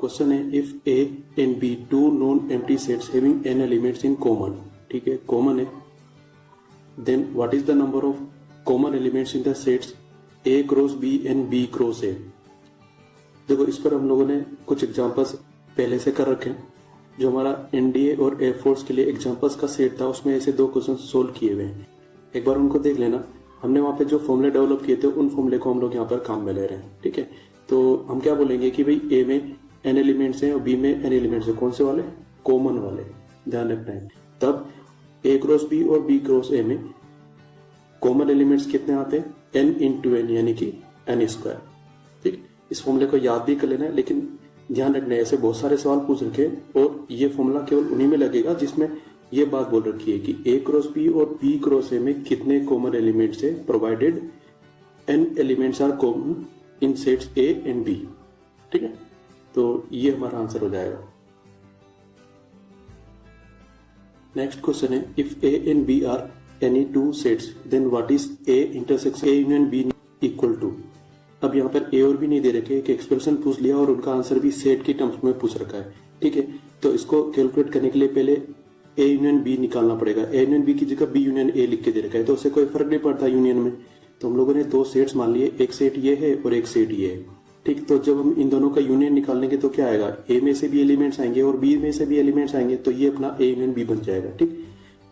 Question है if A and B two non empty sets having n elements in common, ठीक है, common है, then what is the number of common elements in the sets a cross b एंड b cross a। देखो इस पर हम लोगों ने कुछ एग्जांपल्स पहले से कर रखे हैं। जो हमारा एनडीए और एयरफोर्स के लिए एग्जांपल्स का सेट था उसमें ऐसे 2 क्वेश्चन सोल्व किए हुए हैं, एक बार उनको देख लेना। हमने वहां पे जो फॉर्मूले डेवलप किए थे उन फॉर्मूले को हम लोग यहाँ पर काम में ले रहे हैं, ठीक है। तो हम क्या बोलेंगे कि भाई ए में n एलिमेंट्स हैं और बी में n एलिमेंट्स हैं, कौन से वाले? कॉमन वाले, ध्यान रखना है। तब a क्रॉस b और b क्रॉस a में कॉमन एलिमेंट्स कितने आते हैं? n इंटू n, यानी कि n स्क्वायर, ठीक। इस फॉर्मूले को याद भी कर लेना है, लेकिन ध्यान रखना है ऐसे बहुत सारे सवाल पूछ रखे और ये फॉर्मूला केवल उन्हीं में लगेगा जिसमें ये बात बोल रखी है कि a क्रॉस b और b क्रॉस a में कितने कॉमन एलिमेंट्स है, provided n elements are common in sets a and b, ठीक है। तो ये हमारा आंसर हो जाएगा। नेक्स्ट क्वेश्चन है if a and b are any two sets then what is a intersection a union b equal to. अब यहाँ पर a और b नहीं दे रखे, एक एक्सप्रेशन पूछ लिया और उनका आंसर भी सेट की टर्म्स में पूछ रखा है, ठीक है। तो इसको कैलकुलेट करने के लिए पहले a यूनियन b निकालना पड़ेगा। a यूनियन b की जगह b यूनियन a लिख के दे रखा है, तो उससे कोई फर्क नहीं पड़ता यूनियन में। तो हम लोगों ने 2 सेट्स मान लिए, एक सेट ये है और एक सेट ये है, ठीक। तो जब हम इन दोनों का यूनियन निकालेंगे तो क्या आएगा? a में से भी एलिमेंट्स आएंगे और b में से भी एलिमेंट्स आएंगे, तो ये अपना a यूनियन b बन जाएगा, ठीक।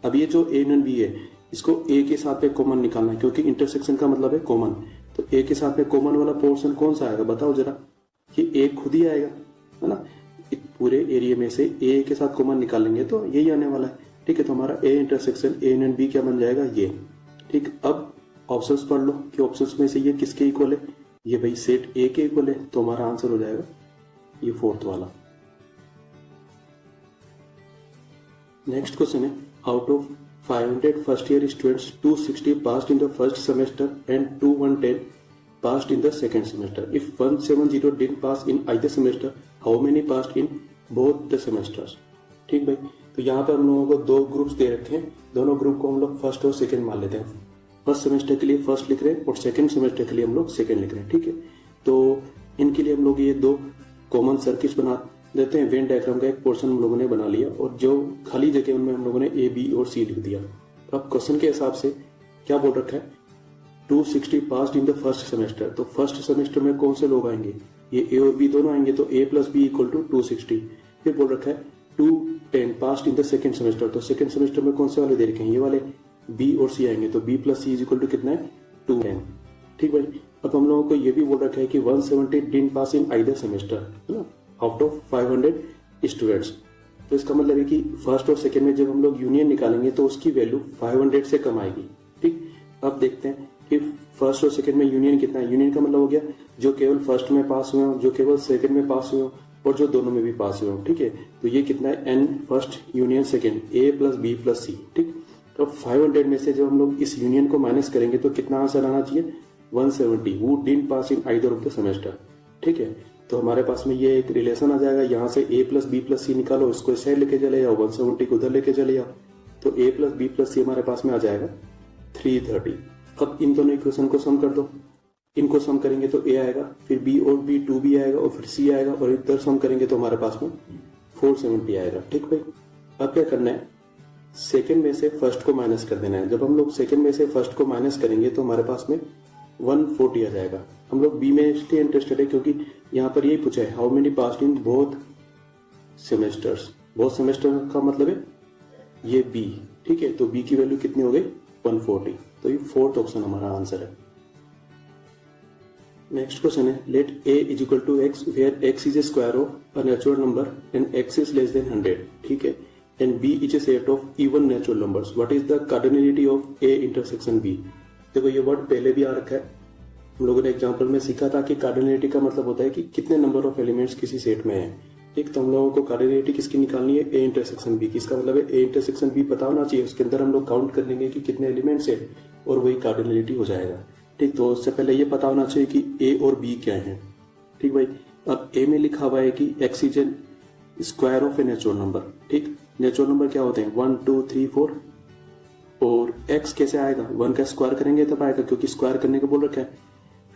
अब ये जो a यूनियन b है इसको a के साथ में कॉमन निकालना है, क्योंकि इंटरसेक्शन का मतलब है कॉमन। तो a के साथ में कॉमन वाला पोर्शन कौन सा आएगा बताओ जरा? ये a खुद ही आएगा, है ना। पूरे एरिया में से a के साथ कॉमन निकालेंगे तो यही आने वाला है, ठीक है। तो हमारा a intersection a union b क्या बन जाएगा? ये, ठीक। अब ऑप्शंस पढ़ लो कि ऑप्शंस में से ये किसके इक्वल है? ये भाई सेट ए के इक्वल है, तो हमारा आंसर हो जाएगा ये 4th वाला। नेक्स्ट क्वेश्चन है out of 500 first year students 260 passed in the first semester and 110 passed in the second semester. If 170 didn't pass in either semester, how many passed in both the semesters. ठीक भाई, तो यहाँ पर हम लोगों को 2 groups they रखे हैं, दोनों ग्रुप को हम लोग फर्स्ट और सेकंड मान लेते हैं। फर्स्ट सेमेस्टर के लिए फर्स्ट लिख रहे हैं और सेकंड सेमेस्टर के लिए हम लोग सेकंड लिख रहे हैं, ठीक है। तो इनके लिए हम लोग ये 2 कॉमन सर्किट्स बना देते हैं। वेन डायग्राम का एक पोर्शन हम लोगों ने बना लिया और जो खाली जगह उनमें हम लोगों ने ए, बी और सी लिख दिया। अब क्वेश्चन के हिसाब से क्या बोल रखा है? 260 passed in the first semester. तो फर्स्ट सेमेस्टर में कौन से लोग आएंगे? ये ए और बी दोनों आएंगे, तो ए प्लस बी इक्वल टू 260। फिर बोल रखा है 210 passed in the second semester. तो सेकंड सेमेस्टर में कौन से वाले दे रखे हैं? ये वाले बी और सी आएंगे, तो B plus C is equal to कितना है? 210। ठीक भाई, अब हम लोगों को ये भी बोल रखा है कि 170 didn't pass in either semester, है ना, आउट ऑफ 500 स्टूडेंट्स। तो इसका मतलब है कि फर्स्ट और सेकंड में जब हम लोग यूनियन निकालेंगे तो उसकी वैल्यू 500 से कम आएगी। ठीक, अब देखते हैं कि फर्स्ट और सेकंड में यूनियन कितना है। यूनियन का मतलब हो गया जो केवल फर्स्ट में पास हुए हो, जो केवल सेकंड में पास हुए हो और जो दोनों में भी पास हुए हो। ठीक है, तो ये कितना है? n first union second, a plus B plus C. ठीक, तो 500 में से जब हम लोग इस यूनियन को माइनस करेंगे तो कितना आंसर आना चाहिए? 170 who didn't pass in either of the semester. ठीक है, तो हमारे पास में ये एक रिलेशन आ जाएगा, यहाँ से a प्लस बी प्लस सी निकालो, इसको इस साइड लेके चले जाओ, 170 को उधर लेके चले जाओ, तो a प्लस बी प्लस सी हमारे पास में आ जाएगा 330। अब इन दोनों इक्वेशन को सम कर दो, इनको सम करेंगे तो a आएगा, फिर b और b 2b आएगा और फिर c आएगा और इधर सम करेंगे तो हमारे पास में 470 आएगा। ठीक भाई, अब क्या करना है? सेकंड में से फर्स्ट को माइनस कर देना है। जब हम लोग सेकंड में से फर्स्ट को माइनस करेंगे तो हमारे पास में 140 आ जाएगा। हम लोग बी में इसलिए इंटरेस्टेड है क्योंकि यहाँ पर यही पूछा है how many passed in both semesters. Both semester का मतलब है ये बी। ठीक है, तो बी की वैल्यू कितनी हो गई? 140। तो ये 4th ऑप्शन हमारा आंसर है। नेक्स्ट क्वेश्चन है let a is equal to x where x is a square of a natural number and x is less than 100। ठीक है, and b is a set of even natural numbers. What is the cardinality of a intersection b। देखो ये word पहले भी आ रखा है, हम लोगों ने एग्जांपल में सीखा था कि कार्डिनलिटी का मतलब होता है कि कितने नंबर ऑफ एलिमेंट्स किसी सेट में है। ठीक, तो हम लोगों को कार्डिनलिटी किसकी निकालनी है? a इंटरसेक्शन b की। इसका मतलब है a इंटरसेक्शन b पता होना चाहिए, उसके अंदर हम लोग काउंट कर लेंगे कि कितने एलिमेंट्स है और वही कार्डिनलिटी हो जाएगा। ठीक, तो उससे पहले ये पता होना चाहिए कि a और b क्या है। ठीक भाई, अब a में लिखा हुआ है कि x is an square of a natural number. ठीक, नेचुरल नंबर क्या होते हैं? 1 2 3 4 और x कैसे आएगा? 1 का स्क्वायर करेंगे तब आएगा, क्योंकि स्क्वायर करने को बोल रखा है।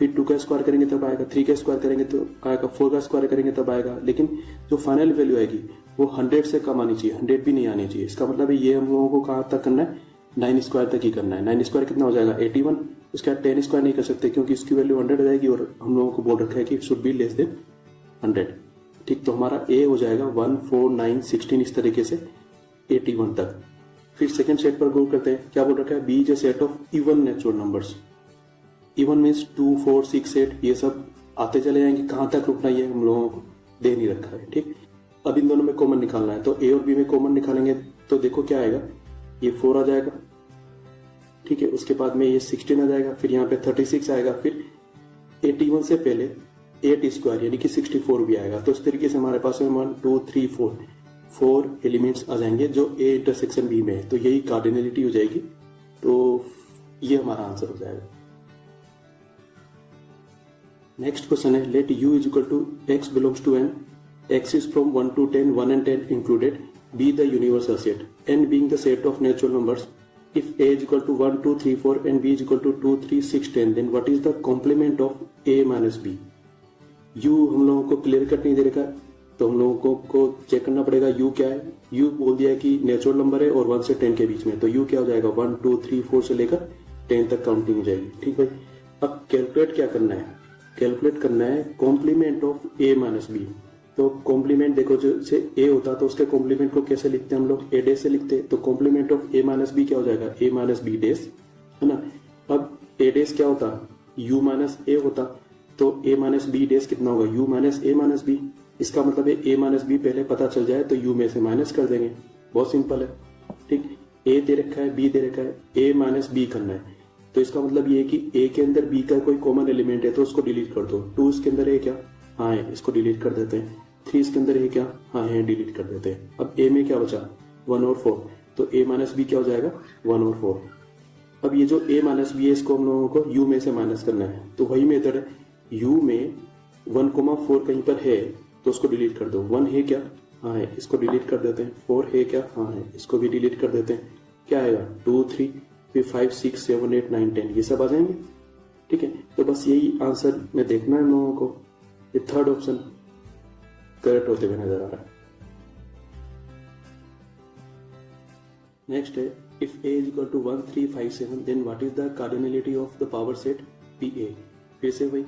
फिर 2 का स्क्वायर करेंगे तब आएगा, 3 का स्क्वायर करेंगे तो आएगा, 4 का स्क्वायर करेंगे तब आएगा। लेकिन जो फाइनल वैल्यू आएगी वो 100 से कम आनी चाहिए, 100 भी नहीं आनी चाहिए। इसका मतलब ये हम लोगों को कहाँ तक करना है, 9 स्क्वायर तक ही करना है। 9 स्क्वायर कितना हो जाएगा 81, उसके बाद 10 स्क्वायर नहीं कर सकते क्योंकि इसकी वैल्यू 100 हो जाएगी और हम लोगों को बोल रखा है कि शुड बी लेस देन 100। ठीक, तो हमारा ए हो जाएगा 1, 4, 9, 16 इस तरीके से 81 तक। फिर सेकंड सेट पर गौर करते हैं, क्या बोल रखा है, B is a set of even natural numbers. Even means 2, 4, 6, 8 ये सब आते चले जाएंगे, कहां तक रुकना ये हम लोगों को दे नहीं रखा है। ठीक, अब इन दोनों में कॉमन निकालना है, तो ए और बी में कॉमन निकालेंगे तो देखो क्या आएगा, ये 4 आ जाएगा। ठीक है, उसके बाद में ये 16 आ जाएगा, फिर यहाँ पे 36 आएगा, फिर 81 से पहले 8 स्क्वायर यानी कि 64 भी आएगा। तो इस तरीके से हमारे पास में 1, 2, 3, 4 एलिमेंट्स आ जाएंगे जो ए इंटरसेक्शन बी में है, तो यही कार्डिनलिटी हो जाएगी। तो ये हमारा आंसर हो जाएगा। नेक्स्ट क्वेश्चन है, let u is equal to x belongs to n, x is from 1 to 10, 1 and 10 included, be the universal set, n being the set of natural numbers. If a is equal to 1, 2, 3, 4 and b is equal to 2, 3, 6, 10, then what is the complement of a minus b? u हम लोगों को clear cut नहीं दे रखा, तो हम लोगों को check करना पड़ेगा u क्या है। u बोल दिया है कि नेचुरल नंबर है और 1 से 10 के बीच में, तो u क्या हो जाएगा, 1, 2, 3, 4 से लेकर 10 तक काउंटिंग हो जाएगी। ठीक भाई, अब कैलकुलेट क्या करना है, कैलकुलेट करना है complement of a minus B. तो कॉम्प्लीमेंट देखो, जैसे a होता तो उसके कॉम्प्लीमेंट को कैसे लिखते हैं हम लोग, a डैश से लिखते, तो complement of a minus B क्या हो जाएगा, a माइनस बी डैश, है ना। अब a डैश क्या होता, u माइनस a होता, तो a माइनस बी डैश कितना होगा, u minus a minus B. इसका मतलब है a माइनस बी पहले पता चल जाए तो u में से माइनस कर देंगे, बहुत सिंपल है। ठीक, a दे रखा है, b दे रखा है, a माइनस बी करना है, तो इसका मतलब ये है कि a के अंदर b का कोई कॉमन एलिमेंट है तो उसको डिलीट कर दो। 2 इसके अंदर है क्या, हाँ है, इसको डिलीट कर देते हैं। 3 इसके अंदर है क्या, हाँ है, डिलीट कर देते हैं। अब a में क्या बचा, 1 और 4, तो a माइनस बी क्या हो जाएगा, 1 और 4। अब ये जो a माइनस बी है इसको हम लोगों को u में से माइनस करना है, तो वही मेथड है, u में 1,4 कहीं पर है तो उसको डिलीट कर दो। 1 है क्या, हाँ है, इसको डिलीट कर देते हैं। 4 है क्या, हाँ है, इसको भी डिलीट कर देते हैं। क्या आएगा, 2, 3, फिर 5, 6, 7, 8, 9, 10 ये सब आ जाएंगे। ठीक है, तो बस यही आंसर में देखना है हम लोगों को, ये थर्ड ऑप्शन करेक्ट होते हुए नजर आ रहा है। नेक्स्ट है, if a is equal to 1, 3, 5, 7 then what is the cardinality of the power set pa। फिर से भाई,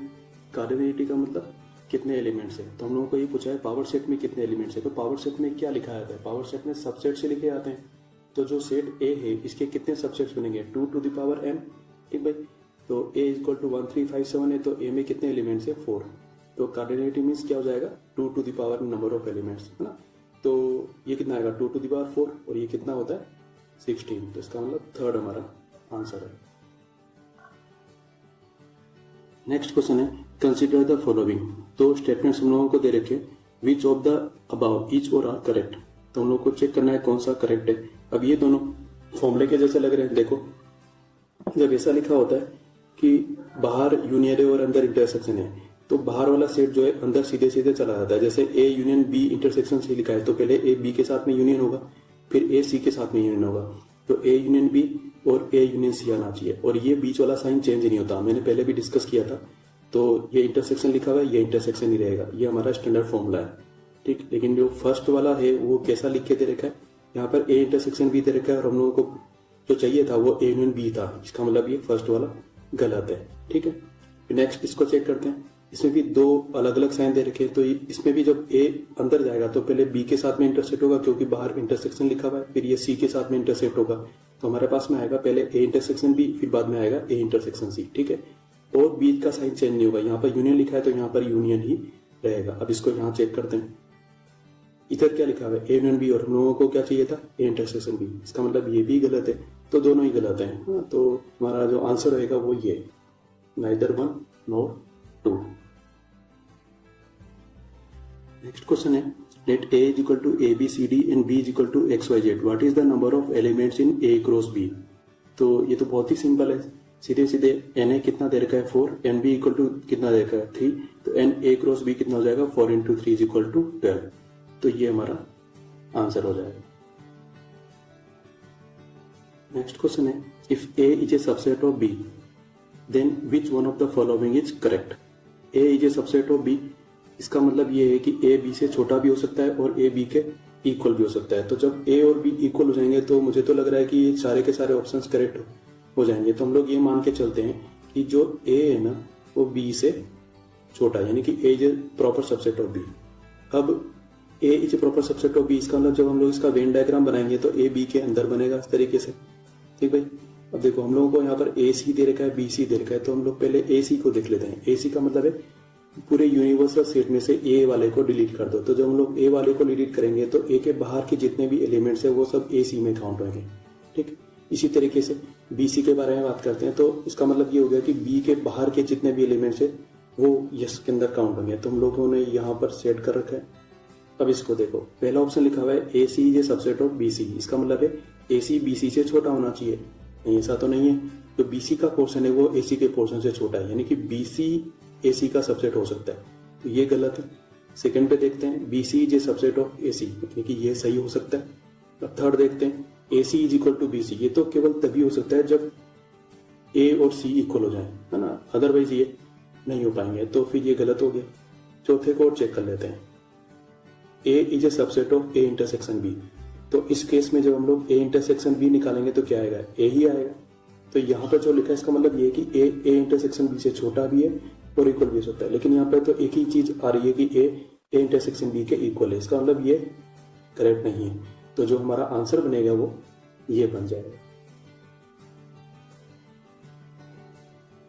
कार्डिनलिटी का मतलब कितने एलिमेंट्स है, तो हम लोगों को ये पूछा है पावर सेट में कितने एलिमेंट्स है। तो पावर सेट में क्या लिखा जाता है, पावर सेट में सबसेट से लिखे जाते हैं। तो जो सेट A है इसके कितने सबसेट्स बनेंगे, 2 टू द पावर n। ठीक भाई, तो A इज इक्वल टू 1, 3, 5, 7 है, तो A में कितने एलिमेंट्स है, 4। तो कार्डिनलिटी मीन्स क्या हो जाएगा, 2 to the power number of elements, है ना। तो ये कितना आएगा, 2 टू द पावर 4, और ये कितना होता है 16। तो इसका मतलब थर्ड हमारा आंसर है। नेक्स्ट क्वेश्चन है, कंसिडर द फॉलोइंग। तो स्टेटमेंट्स हम लोगों को दे रखे, विच ऑफ द अबाव ईच और आर करेक्ट। तो हम लोग को चेक करना है कौन सा करेक्ट है। अब ये दोनों फॉर्मूले के जैसे लग रहे हैं। देखो, जब ऐसा लिखा होता है कि बाहर यूनियन है और अंदर इंटरसेक्शन है, तो बाहर वाला सेट जो है अंदर सीधे सीधे चला जाता है। जैसे ए यूनियन बी इंटरसेक्शन से लिखा है, तो पहले ए बी के साथ में यूनियन होगा, फिर ए सी के साथ में यूनियन होगा। तो ए यूनियन बी और ए यूनियन सी आना चाहिए, और ये बीच वाला साइन चेंज नहीं होता, मैंने पहले भी डिस्कस किया था। तो ये इंटरसेक्शन लिखा हुआ है, ये इंटरसेक्शन ही रहेगा, ये हमारा स्टैंडर्ड फॉर्मूला है। ठीक, लेकिन जो फर्स्ट वाला है वो कैसा लिख के दे रखा है, यहाँ पर ए इंटरसेक्शन बी दे रखा है, और हम लोगों को जो चाहिए था वो ए यूनियन बी था। इसका मतलब ये फर्स्ट वाला गलत है। ठीक है, नेक्स्ट इसको चेक करते हैं। इसमें भी दो अलग अलग साइन दे रखे हैं, तो इसमें भी जब ए अंदर जाएगा तो पहले बी के साथ में इंटरसेक्ट होगा, क्योंकि बाहर इंटरसेक्शन लिखा हुआ है, फिर ये सी के साथ में इंटरसेक्ट होगा। तो हमारे पास में आएगा पहले ए इंटरसेक्शन बी, फिर बाद में आएगा ए इंटरसेक्शन सी। ठीक है, और बीच का साइन चेंज नहीं होगा, यहाँ पर यूनियन लिखा है तो यहाँ पर यूनियन ही रहेगा। अब इसको यहाँ चेक करते हैं, इधर क्या लिखा हुआ है, ए यूनियन बी, और हम लोगों को क्या चाहिए था, ए इंटरसेक्शन बी। इसका मतलब ये भी गलत है, तो दोनों ही गलत है। तो हमारा जो आंसर रहेगा वो ये, नाइदर 1 नॉर 2। नेक्स्ट क्वेश्चन है, let a is equal to ABCD and B is equal to XYZ, what is the number of elements in A cross B। तो ये तो बहुत ही सिंपल है, सीधे सीधे Na कितना दे रखा है 4, NB इक्वल टू कितना दे रखा है 3, तो Na क्रॉस B कितना हो जाएगा 4 इंटू 3 इज इक्वल टू 12। तो ये हमारा आंसर हो जाएगा। नेक्स्ट क्वेश्चन है, if A is a subset of B then which one of the following is correct. A is a subset of B, इसका मतलब ये है कि ए बी से छोटा भी हो सकता है और ए बी के इक्वल भी हो सकता है। तो जब ए और बी इक्वल हो जाएंगे तो मुझे तो लग रहा है कि ये सारे के सारे ऑप्शंस करेक्ट हो जाएंगे। तो हम लोग ये मान के चलते हैं कि जो ए है ना वो बी से छोटा है, यानी कि A is a proper subset of B. अब A is a proper subset of B, इसका मतलब जब हम लोग इसका वेन डायग्राम बनाएंगे तो ए बी के अंदर बनेगा इस तरीके से। ठीक भाई, अब देखो हम लोगों को यहाँ पर ए सी दे रखा है, बी सी दे रखा है, तो हम लोग पहले ए सी को देख लेते हैं। ए सी का मतलब है पूरे यूनिवर्सल सेट में से ए वाले को डिलीट कर दो। तो जब हम लोग ए वाले को डिलीट करेंगे तो ए के बाहर के जितने भी एलिमेंट्स है वो सब ए सी में काउंट होंगे। ठीक, इसी तरीके से बी सी के बारे में बात करते हैं तो इसका मतलब ये हो गया कि बी के बाहर के जितने भी एलिमेंट्स है वो यस के अंदर काउंट होंगे। तो हम लोगों ने यहाँ पर सेट कर रखा है। अब इसको देखो, पहला ऑप्शन लिखा हुआ है A C is a subset of B C, इसका मतलब है ए सी बी सी से छोटा होना चाहिए। नहीं, ऐसा तो नहीं है। तो बी सी का पोर्शन है वो ए सी के पोर्शन से छोटा है, यानी कि बी सी ए सी का सबसेट हो सकता है, तो ये गलत है। सेकंड पे देखते हैं B C is a subset of A C, यानी कि ये सही हो सकता है। अब थर्ड देखते हैं A C is equal to B C, ये तो केवल तभी हो सकता है जब ए और सी इक्वल हो जाए, है ना, अदरवाइज ये नहीं हो पाएंगे, तो फिर ये गलत हो गया। चौथे को और चेक कर लेते हैं, A is a subset of A intersection B. तो इस केस में जब हम लोग ए इंटरसेक्शन बी निकालेंगे तो क्या आएगा, ए ही आएगा। तो यहाँ पर जो लिखा है इसका मतलब ये है कि ए इंटरसेक्शन बी से छोटा भी है और इक्वल भी हो सकता है, लेकिन यहाँ पे तो एक ही चीज आ रही है कि ए इंटरसेक्शन बी के इक्वल है, इसका मतलब ये करेक्ट नहीं है। तो जो हमारा आंसर बनेगा वो ये बन जाएगा।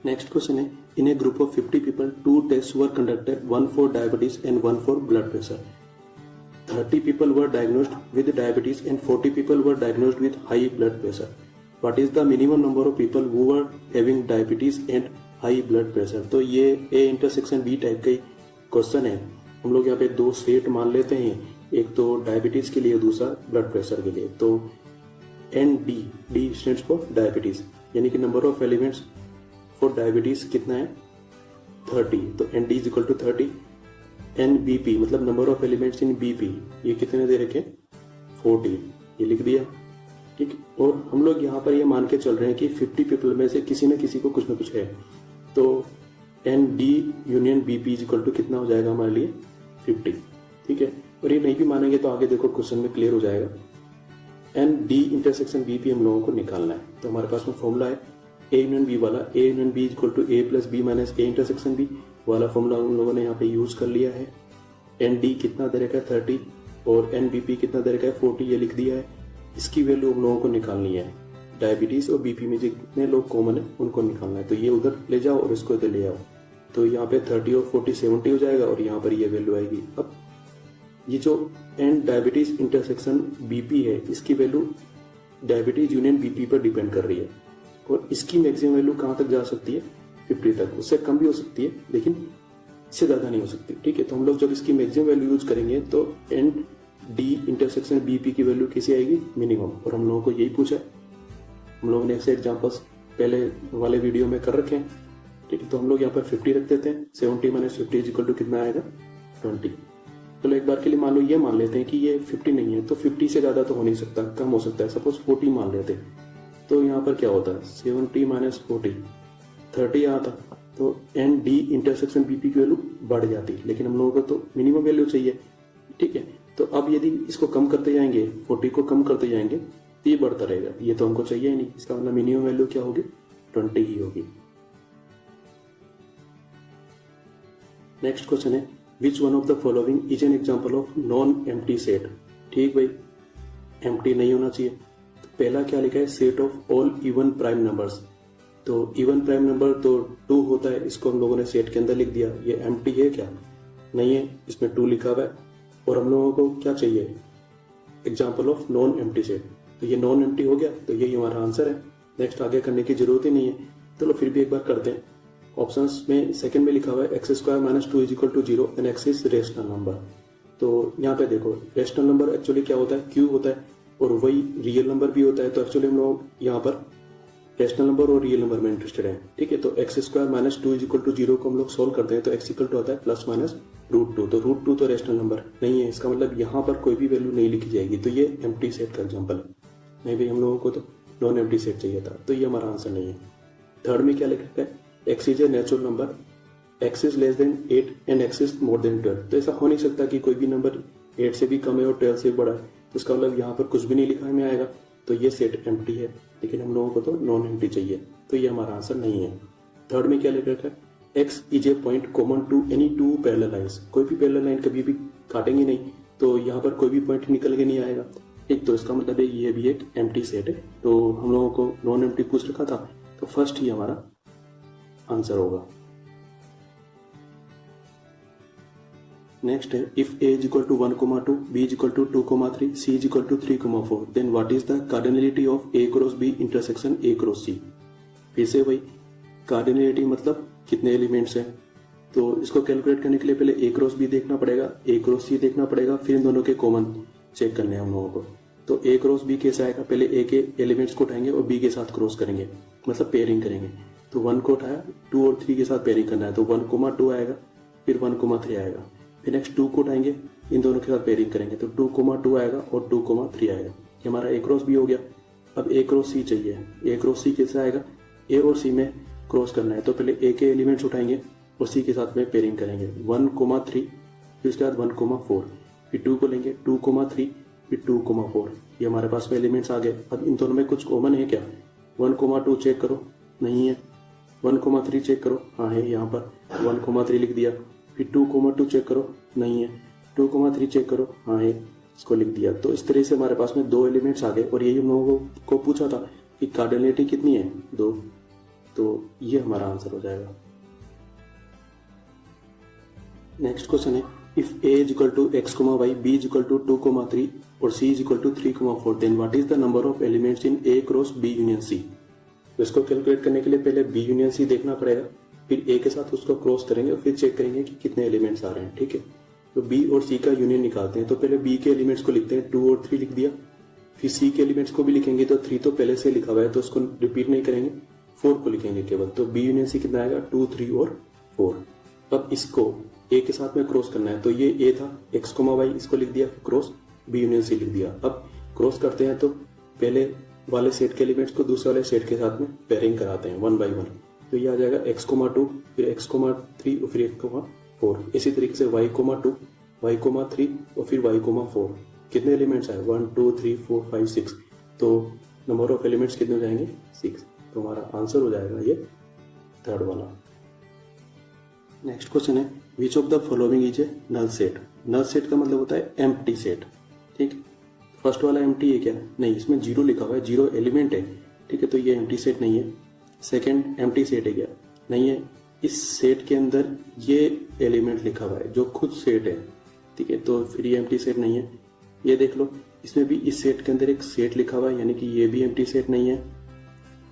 नेक्स्ट क्वेश्चन है, in a group of 50 people 2 test were conducted, 1 for diabetes and 1 for blood pressure. 30 people were diagnosed with diabetes and 40 people were diagnosed with high blood pressure. What is the minimum number of people who were having diabetes and high blood pressure? तो ये A intersection B type का question है। हम लोग यहाँ पे दो set मान लेते हैं, एक तो डायबिटीज के लिए, दूसरा ब्लड प्रेशर के लिए। तो ND, D stands for diabetes, यानी कि number of elements for diabetes कितना है 30, तो ND is equal to 30। NBP मतलब number of elements in BP, ये कितने दे रखे 40, ये लिख दिया। ठीक, और हम लोग यहाँ पर ये मान के चल रहे हैं कि 50 पीपल में से किसी न किसी को कुछ ना कुछ है, तो ND union BP is equal to कितना हो जाएगा हमारे लिए 50। ठीक है, और ये नहीं भी मानेंगे तो आगे देखो क्वेश्चन में क्लियर हो जाएगा। ND इंटरसेक्शन BP हम लोगों को निकालना है, तो हमारे पास में फॉर्मूला है A यूनियन B वाला, A union B equal to A plus B minus A intersection B वाला फॉर्मूला हम लोगों ने यहाँ पे यूज कर लिया है। ND कितना दे रखा है 30 और NBP कितना दे रखा है 40, ये लिख दिया है। इसकी वैल्यू हम लोगों को निकालनी है, डायबिटीज और BP में जितने लोग कॉमन है उनको निकालना है। तो ये उधर ले जाओ और इसको इधर ले आओ, तो यहाँ पे 30 और 40 70 हो जाएगा और यहाँ पर ये वैल्यू आएगी। अब ये जो एंड डायबिटीज इंटरसेक्शन BP है, इसकी वैल्यू डायबिटीज यूनियन BP पर डिपेंड कर रही है, और इसकी मैक्सिमम वैल्यू कहाँ तक जा सकती है 50 तक, उससे कम भी हो सकती है लेकिन इससे ज्यादा नहीं हो सकती। ठीक है, तो हम लोग जब इसकी मैक्सिमम वैल्यू यूज करेंगे तो एंड डी इंटरसेक्शन BP की वैल्यू कैसी आएगी मिनिमम, और हम लोगों को यही पूछा है। हम लोगों ने ऐसे एग्जांपल्स पहले वाले वीडियो में कर रखे हैं। ठीक है, तो हम लोग यहाँ पर 50 रख देते हैं, 70 माइनस 50 इज इक्वल टू कितना आएगा 20। चलो एक बार के लिए मान लो ये मान लेते हैं कि ये 50 नहीं है, तो 50 से ज्यादा तो हो नहीं सकता, कम हो सकता है, सपोज 40 मान लेते हैं। तो यहाँ पर क्या होता है 70 माइनस 40 30 आता, तो एंड डी इंटरसेक्शन BP की वैल्यू बढ़ जाती, लेकिन हम लोगों को तो मिनिमम वैल्यू चाहिए। ठीक है, तो अब यदि इसको कम करते जाएंगे, 40 को कम करते जाएंगे तो ये बढ़ता रहेगा, ये तो हमको चाहिए ही नहीं। इसका मतलब मिनिमम वैल्यू क्या होगी 20 ही होगी। नेक्स्ट क्वेश्चन है, विच one of the following is an example of non empty set. ठीक भाई, एम्प्टी नहीं होना चाहिए। तो पहला क्या लिखा है, set of all even prime numbers. तो इवन प्राइम नंबर तो 2 होता है, इसको हम लोगों ने सेट के अंदर लिख दिया। ये एम्प्टी है क्या, नहीं है, इसमें 2 लिखा हुआ है। और हम लोगों को क्या चाहिए, example of non empty set, तो ये नॉन एम्प्टी हो गया, तो यही हमारा आंसर है। नेक्स्ट आगे करने की जरूरत ही नहीं है। चलो फिर भी एक बार करते हैं। ऑप्शंस में सेकंड में लिखा हुआ है x² minus 2 is equal to 0 and x is rational number. तो यहाँ पे देखो रेशनल नंबर एक्चुअली क्या होता है, क्यूब होता है, और वही रियल नंबर भी होता है। तो एक्चुअली हम लोग यहाँ पर रेशनल नंबर और रियल नंबर में इंटरेस्टेड है। ठीक है, तो x² minus 2 is equal to 0 को हम लोग सोल्व करते हैं, तो x इक्वल टू आता है प्लस माइनस √2। तो √2 तो रेशनल नंबर नहीं है, इसका मतलब यहाँ पर कोई भी वैल्यू नहीं लिखी जाएगी, तो ये एम्प्टी सेट का एग्जाम्पल है। नहीं भाई, हम लोगों को तो नॉन एम्प्टी सेट चाहिए था, तो ये हमारा आंसर नहीं है। थर्ड में क्या लिखा है, x is a natural number, x is less then 8 and x is more than 12। तो ऐसा हो नहीं सकता कि कोई भी नंबर 8 से भी कम है और 12 से भी बड़ा है, तो इसका मतलब यहाँ पर कुछ भी नहीं लिखा में आएगा, तो ये सेट एम्प्टी है। लेकिन हम लोगों को तो नॉन एम्प्टी चाहिए, तो ये हमारा आंसर नहीं है। थर्ड में क्या लिख रखा है, x is a point common to any two parallel lines. कोई भी पैरेलल लाइन कभी भी काटेंगे नहीं, तो यहाँ पर कोई भी पॉइंट निकल के नहीं आएगा, ठीक। तो इसका मतलब है ये भी एक एम्प्टी सेट है। तो हम लोगों को नॉन एम्प्टी पूछ रखा था, तो फर्स्ट ही हमारा आंसर होगा। नेक्स्ट है, if a is equal to 1,2, b is equal to 2,3, c is equal to 3,4, then what is the cardinality of a cross b intersection a cross c। फिर से वही कार्डिनलिटी मतलब कितने एलिमेंट्स हैं, तो इसको कैलकुलेट करने के लिए पहले a क्रॉस b देखना पड़ेगा, a क्रॉस c देखना पड़ेगा, फिर इन दोनों के कॉमन चेक करने हैं हम लोगों को। तो a क्रॉस b कैसे आएगा, पहले a के एलिमेंट्स को उठाएंगे और b के साथ क्रॉस करेंगे, मतलब पेयरिंग करेंगे। तो 1 को उठाया, 2 और 3 के साथ पेयरिंग करना है, तो 1,2 आएगा, फिर 1,3 आएगा, फिर नेक्स्ट 2 को उठाएंगे, इन दोनों के साथ पेयरिंग करेंगे, तो 2,2 आएगा और 2,3 आएगा। ये हमारा a क्रॉस b हो गया। अब a क्रॉस c चाहिए, a क्रॉस c कैसे आएगा, a और c में क्रॉस करना है, तो पहले a के एलिमेंट्स उठाएंगे और c के साथ में पेयरिंग करेंगे, 1,3, फिर उसके बाद 1,4, फिर 2 को लेंगे, 2,3, फिर 2,4। ये हमारे पास में एलिमेंट्स आ गए। अब इन दोनों में कुछ कॉमन है क्या, 1,2 चेक करो, नहीं है। 1,3 चेक करो, हाँ है, यहाँ पर 1,3 लिख दिया। फिर 2,2 चेक करो, नहीं है। 2,3 चेक करो, हाँ है, इसको लिख दिया। तो इस तरह से हमारे पास में 2 एलिमेंट्स आ गए, और यही हम लोगों को पूछा था कि कार्डिनलिटी कितनी है, 2। तो ये हमारा आंसर हो जाएगा। नेक्स्ट क्वेश्चन है, if a is equal to x, y, b is equal to 2,3 और c is equal to 3,4, then what is the number of elements in a cross b union c। तो इसको calculate करने के लिए पहले b union c देखना पड़ेगा, फिर a के साथ उसको क्रॉस करेंगे और फिर चेक करेंगे कि कितने एलिमेंट्स आ रहे हैं, ठीक है। तो b और c का यूनियन निकालते हैं, तो पहले b के एलिमेंट्स को लिखते हैं, 2 और 3 लिख दिया। फिर c के एलिमेंट्स को भी लिखेंगे, तो 3 तो पहले से लिखा हुआ है, तो उसको रिपीट नहीं करेंगे, 4 को लिखेंगे केवल। तो b यूनियन c कितना आएगा, 2, 3 और 4। अब इसको a के साथ में क्रॉस करना है, तो ये a था, x, y, इसको लिख दिया क्रॉस, b यूनियन c लिख दिया। अब क्रॉस करते हैं, तो पहले वाले सेट के एलिमेंट्स को दूसरे वाले सेट के साथ में पेयरिंग कराते हैं 1 by 1। तो ये आ जाएगा x,2, फिर x,3 और फिर x,4। इसी तरीके से y,2, y,3 और फिर y,4। कितने एलिमेंट्स आए, 1, 2, 3, 4, 5, 6। तो नंबर ऑफ एलिमेंट्स कितने हो जाएंगे, 6। तो हमारा आंसर हो जाएगा ये थर्ड वाला। नेक्स्ट क्वेश्चन है, which of the following is a null set. Null set का मतलब होता है एम्प्टी सेट, ठीक। फर्स्ट वाला एम्प्टी है क्या, नहीं, इसमें 0 लिखा हुआ है, 0 एलिमेंट है, ठीक है, तो ये एम्प्टी सेट नहीं है। सेकंड, एम्प्टी सेट है क्या, नहीं है। इस सेट के अंदर ये एलिमेंट लिखा हुआ है जो खुद सेट है, ठीक है, तो फिर ये एम्प्टी सेट नहीं है। ये देख लो, इसमें भी इस सेट के अंदर एक सेट लिखा हुआ है, यानी कि ये भी एम्प्टी सेट नहीं है।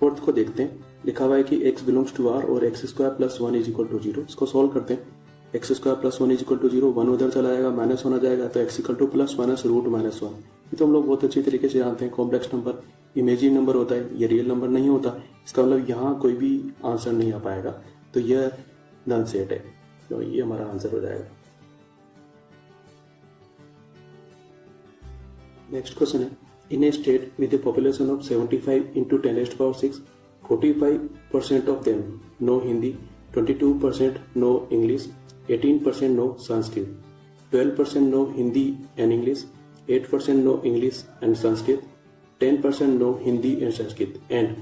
फोर्थ को देखते हैं, लिखा हुआ है कि x बिलोंग्स टू r और x² + 1 इज इक्वल टू 0। इसको सॉल्व करते हैं, x² + 1 इज इक्वल टू 0, 1 उधर चला जाएगा, माइनस 1 आ जाएगा, तो x equal to plus minus root minus 1। ये तो हम लोग बहुत अच्छी तरीके से जानते हैं, कॉम्प्लेक्स नंबर इमेजिनरी नंबर होता है, ये रियल नंबर नहीं होता। इसका मतलब यहाँ कोई भी आंसर नहीं आ पाएगा, तो यह नल सेट है, तो ये हमारा आंसर हो जाएगा। नेक्स्ट क्वेश्चन है, in a state with a population of 75 into 10⁶, 45% of them know Hindi, 22% know English, 18% know Sanskrit, 12% know Hindi and English, 8% know English and Sanskrit, 10% know Hindi and Sanskrit, and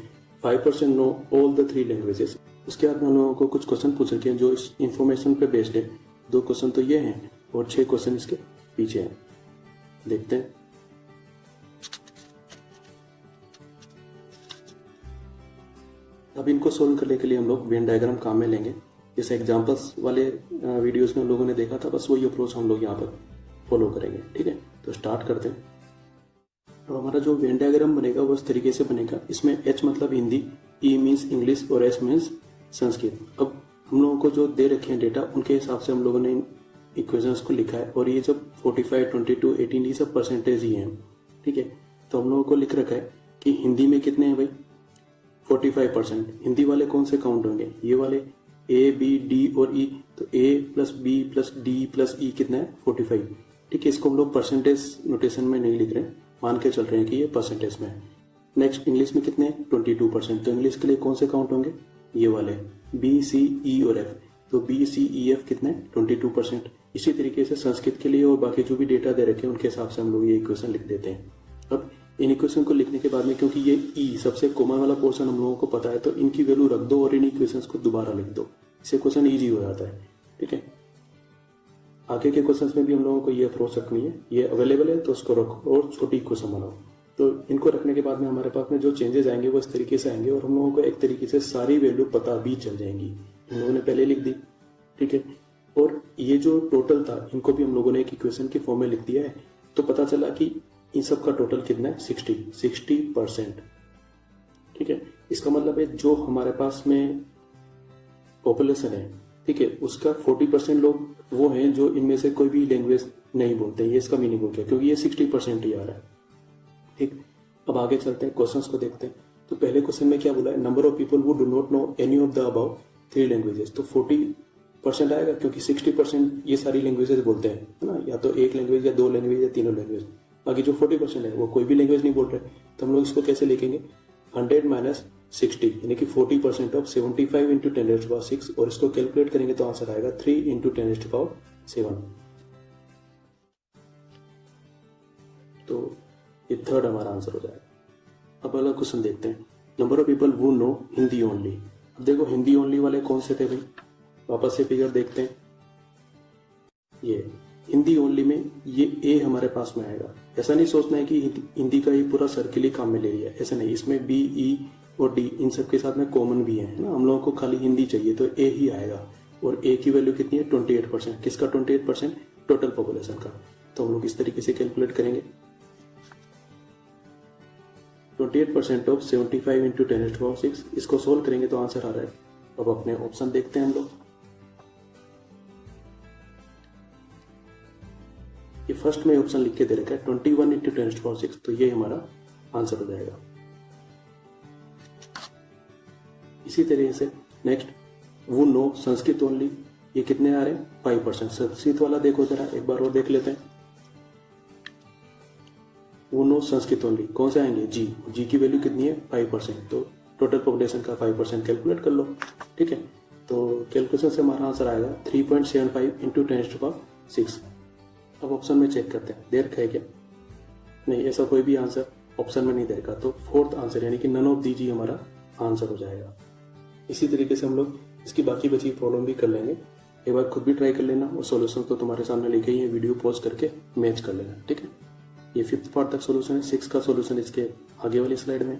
5% know all the 3 languages। उसके बाद हम लोगों को कुछ question पूछ रखे हैं जो इस इंफॉर्मेशन पे बेस्ड है। 2 क्वेश्चन तो ये हैं और 6 क्वेश्चन इसके पीछे हैं, देखते हैं। अब इनको सोल्व करने के लिए हम लोग वेन डायग्राम काम में लेंगे, जैसे एग्जांपल्स वाले वीडियोस में हम लोगों ने देखा था, बस वही अप्रोच हम लोग यहाँ पर फॉलो करेंगे, ठीक है। तो स्टार्ट करते हैं। तो हमारा जो वेन डायग्राम बनेगा वो इस तरीके से बनेगा, इसमें H मतलब हिंदी, E मीन्स इंग्लिश और S मीन्स संस्कृत। अब हम लोगों को जो दे रखे हैं डेटा, उनके हिसाब से हम लोगों ने इन इक्वेशंस को लिखा है, और ये जब 45, 22, 18 ये सब परसेंटेज ही हैं, ठीक है। तो हम लोगों को लिख रखा है कि हिंदी में कितने हैं भाई, 45%। हिंदी वाले कौन से काउंट होंगे, ये वाले A, B, D और E। तो A + B + D + E कितना है, 45, ठीक है। इसको हम लोग परसेंटेज नोटेशन में नहीं लिख रहे हैं, मान के चल रहे हैं कि ये परसेंटेज में है। नेक्स्ट इंग्लिश में कितने हैं, 22%। तो इंग्लिश के लिए कौन से काउंट होंगे, ये वाले बी, सी, ई और एफ। तो बी, सी, ई, एफ कितने 22%। इसी तरीके से संस्कृत के लिए और बाकी जो भी डेटा दे रखे हैं उनके हिसाब से हम लोग ये इक्वेशन लिख देते हैं। अब इन इक्वेशन को लिखने के बाद में, क्योंकि ये ई सबसे कॉमन वाला पोर्शन हम लोगों को पता है, तो इनकी वैल्यू रख दो और इन इक्वेशंस को दोबारा लिख दो, इससे क्वेश्चन ईजी हो जाता है। ठीक है, आगे के क्वेश्चंस में भी हम लोगों को ये अप्रोच रखनी है, ये अवेलेबल है तो उसको रखो और छोटी इक्वेशन बनाओ। तो इनको रखने के बाद में हमारे पास में जो चेंजेस आएंगे वो इस तरीके से आएंगे और हम लोगों को एक तरीके से सारी वैल्यू पता भी चल जाएंगी। हम लोगों ने पहले लिख दी, ठीक है, और ये जो टोटल था इनको भी हम लोगों ने एक इक्वेशन के फॉर्म में लिख दिया है। तो पता चला कि इन सब का टोटल कितना है 60%। ठीक है, इसका मतलब है जो हमारे पास में पॉपुलेशन है, ठीक है, उसका 40% लोग वो हैं जो इनमें से कोई भी लैंग्वेज नहीं बोलते। ये इसका मीनिंग हो गया, क्योंकि ये 60% ही आ रहा है। ठीक, अब आगे चलते हैं, क्वेश्चंस को देखते हैं। तो पहले क्वेश्चन में क्या बोला है, number of people who do not know any of the about 3 languages. तो 40% आएगा, क्योंकि 60% ये सारी लैंग्वेजेस बोलते हैं, है ना, या तो एक लैंग्वेज या 2 लैंग्वेज या तीनों लैंग्वेज। बाकी जो 40% है वो कोई भी लैंग्वेज नहीं बोल रहे। तो हम लोग इसको कैसे लिखेंगे, 100 माइनस 60 यानी कि 40% ऑफ 75 इंटू 10⁻6, और इसको कैलकुलेट करेंगे तो आंसर आएगा 3 इंटू 10⁻7। तो ये थर्ड हमारा आंसर हो जाएगा। अब अगला क्वेश्चन देखते हैं, number of people who know Hindi only. अब देखो हिंदी ओनली वाले कौन से थे भाई, वापस से फिगर देखते हैं। ये हिंदी ओनली में ये ए हमारे पास में आएगा। ऐसा नहीं सोचना है कि हिंदी का ये पूरा सर्किल ही काम में ले लिया, ऐसा नहीं। इसमें बी, ई और डी इन सब के साथ में कॉमन भी है ना। हम लोगों को खाली हिंदी चाहिए तो ए ही आएगा। और ए की वैल्यू कितनी है 28%। किसका 28%, टोटल पॉपुलेशन का। तो हम लोग इस तरीके से कैलकुलेट करेंगे, 28% ऑफ 75 इंटू 10⁻6। इसको सोल्व करेंगे तो आंसर आ रहा है। अब अपने ऑप्शन देखते हैं हम लोग। ये फर्स्ट में ऑप्शन लिख के दे रखा है 21 इंटू 10⁻6, तो ये हमारा आंसर हो जाएगा। इसी तरीके से नेक्स्ट, वो नो संस्कृत ओनली, ये कितने आ रहे हैं 5%। संस्कृत वाला देखो जरा एक बार और देख लेते हैं। वो नो संस्कृत ओनली कौन से आएंगे, जी। जी की वैल्यू कितनी है 5%, तो टोटल पॉपुलेशन का 5% कैलकुलेट कर लो। ठीक है, तो कैलकुलेशन से हमारा आंसर आएगा 3.75 इंटू 10⁻6। अब ऑप्शन में चेक करते हैं, दे रखा है क्या, नहीं, ऐसा कोई भी आंसर ऑप्शन में नहीं दे रखा। तो फोर्थ आंसर यानी कि नन ऑफ दी जी हमारा आंसर हो जाएगा। इसी तरीके से हम लोग इसकी बाकी बची प्रॉब्लम भी कर लेंगे। एक बार खुद भी ट्राई कर लेना और सॉल्यूशन तो तुम्हारे सामने लिखे ही है, वीडियो पॉज करके मैच कर लेना। ठीक है, ये 5th पार्ट तक सॉल्यूशन है। 6 का सॉल्यूशन इसके आगे वाली स्लाइड में।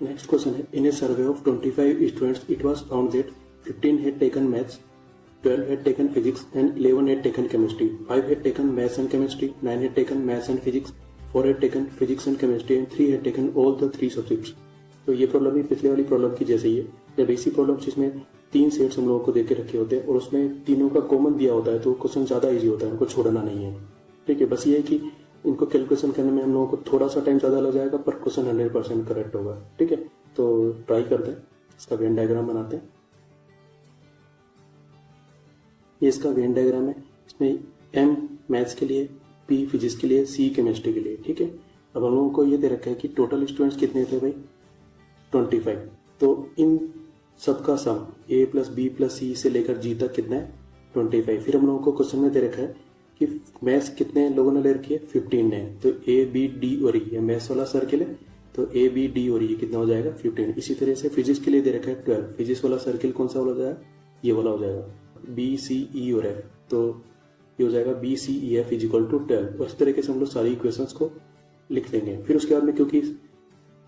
नेक्स्ट क्वेश्चन है, in a survey of 25 students it was found that 15 had taken maths, 12 had taken physics and 11 had taken chemistry. 5 had taken maths and chemistry, 9 had taken maths and physics, 4 had taken physics and chemistry and 3 had taken all the 3 subjects. तो ये problem भी पिछले वाली problem की जैसे ही है। जब ऐसी प्रॉब्लम जिसमें 3 सेट्स हम लोगों को देके रखे होते हैं और उसमें तीनों का कॉमन दिया होता है तो क्वेश्चन ज़्यादा इजी होता है, उनको छोड़ना नहीं है। ठीक है, बस ये है कि इनको कैलकुलेशन करने में हम लोगों को थोड़ा सा टाइम ज़्यादा लग जाएगा, पर क्वेश्चन 100% करेक्ट होगा। ठीक है, तो ट्राई करते हैं, इसका वेन डायग्राम बनाते हैं। ये इसका वेन डायग्राम है। इसमें M मैथ्स के लिए, P फिजिक्स के लिए, C केमिस्ट्री के लिए। ठीक है, अब हम लोगों को ये दे रखा है कि टोटल स्टूडेंट्स कितने थे भाई 25। तो इन सबका सम A plus B plus C से लेकर G तक कितना है 25। फिर हम लोगों को क्वेश्चन में दे रखा है कि मैथ्स कितने लोगों ने ले रखी है 15 ने। तो A B D और E ये मैथ्स वाला सर्किल है, तो A B D और E कितना हो जाएगा 15। इसी तरह से फिजिक्स के लिए दे रखा है 12। फिजिक्स वाला सर्किल कौन सा वाला हो जाएगा, ये वाला हो जाएगा B C E और F। तो ये हो जाएगा B C E F is equal to 12। और इस तरीके से हम लोग सारी इक्वेशंस को लिख लेंगे। फिर उसके बाद में क्योंकि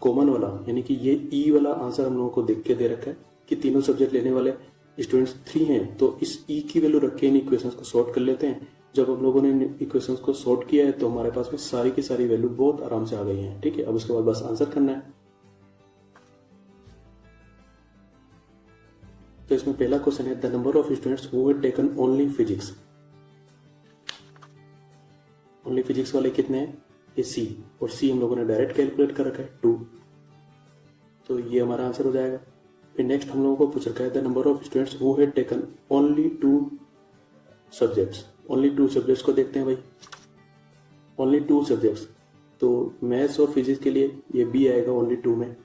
कॉमन वाला यानी कि ये E वाला आंसर हम लोगों को देख के दे रखा है कि तीनों सब्जेक्ट लेने वाले स्टूडेंट्स 3 हैं, तो इस E की वैल्यू रख के इन इक्वेशंस को सॉर्ट कर लेते हैं। जब हम लोगों ने इक्वेशंस को सॉर्ट किया है तो हमारे पास में सारी की सारी वैल्यू बहुत आराम से आ गई हैं। ठीक है, अब उसके बाद बस आंसर करना है। तो इसमें पहला क्वेश्चन है, the number of students who had taken only physics. Only physics वाले कितने हैं, ये C, और C हम लोगों ने डायरेक्ट कैलकुलेट कर रखा है 2। तो ये हमारा आंसर हो जाएगा। फिर नेक्स्ट हम लोगों को पूछ रखा है, the number of students who had taken only 2 subjects. Only 2 subjects को देखते हैं भाई। ओनली 2 सब्जेक्ट्स तो मैथ्स और फिजिक्स के लिए ये बी आएगा ओनली 2 में,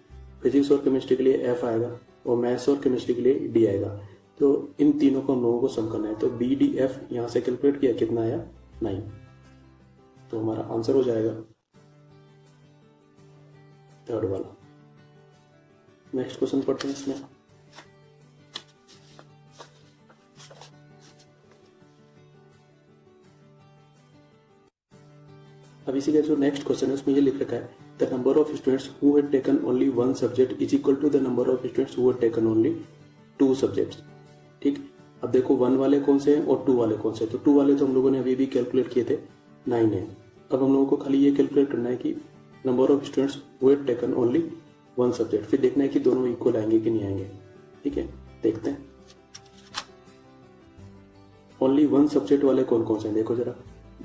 फिजिक्स और केमिस्ट्री के लिए एफ आएगा और मैथ्स और केमिस्ट्री के लिए डी आएगा। तो इन तीनों को हम लोगों को सम करना है। तो बी डी एफ यहाँ से कैलकुलेट किया, कितना आया 9। तो हमारा आंसर हो जाएगा थर्ड वाला। नेक्स्ट क्वेश्चन पढ़ते हैं इसमें। अब इसी का जो नेक्स्ट क्वेश्चन है उसमें ये लिख रखा है the number of students who had taken only 1 subject is equal to the number of students who had taken only 2 subjects. ठीक, अब देखो 1 वाले कौन से हैं और 2 वाले कौन से हैं। तो 2 वाले तो हम लोगों ने अभी भी कैलकुलेट किए थे, 9 है। अब हम लोगों को खाली ये कैलकुलेट करना है कि number of students who had taken only 1 subject, फिर देखना है कि दोनों इक्वल आएंगे कि नहीं आएंगे। ठीक है, देखते हैं ओनली 1 सब्जेक्ट वाले कौन कौन से हैं। देखो जरा,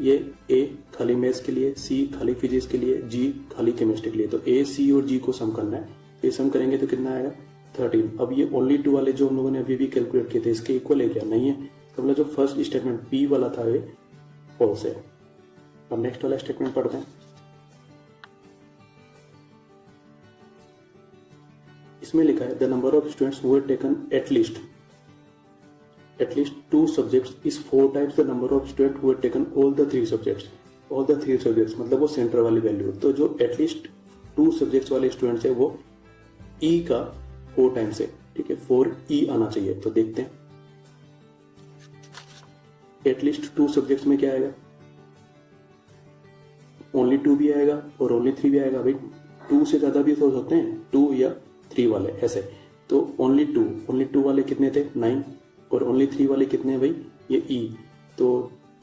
ये ए खाली मैथ्स के लिए, सी खाली फिजिक्स के लिए, जी खाली केमिस्ट्री के लिए। तो ए, सी और जी को सम करना है। ये सम करेंगे तो कितना आएगा 13। अब ये ओनली 2 वाले जो हम लोगों ने अभी भी कैलकुलेट किए थे इसके इक्वल है क्या, नहीं है। तो मतलब जो फर्स्ट स्टेटमेंट पी वाला था ये फॉल्स है। अब नेक्स्ट वाला स्टेटमेंट पढ़ते हैं। इसमें लिखा है the number of students who had taken at least 2 subjects is 4 times the number of students who had taken all the 3 subjects. All the 3 subjects मतलब वो सेंटर वाली वैल्यू। तो जो एटलीस्ट 2 सब्जेक्ट्स वाले स्टूडेंट्स है वो ई का 4 टाइम्स है। ठीक है, 4E आना चाहिए। तो देखते हैं एटलीस्ट 2 सब्जेक्ट्स में क्या आएगा, ओनली 2 भी आएगा और ओनली 3 भी आएगा। भाई 2 से ज्यादा भी हो सकते हैं, 2 या 3 वाले ऐसे। तो ओनली 2 वाले कितने थे 9 और ओनली 3 वाले कितने हैं भाई, ये ई। तो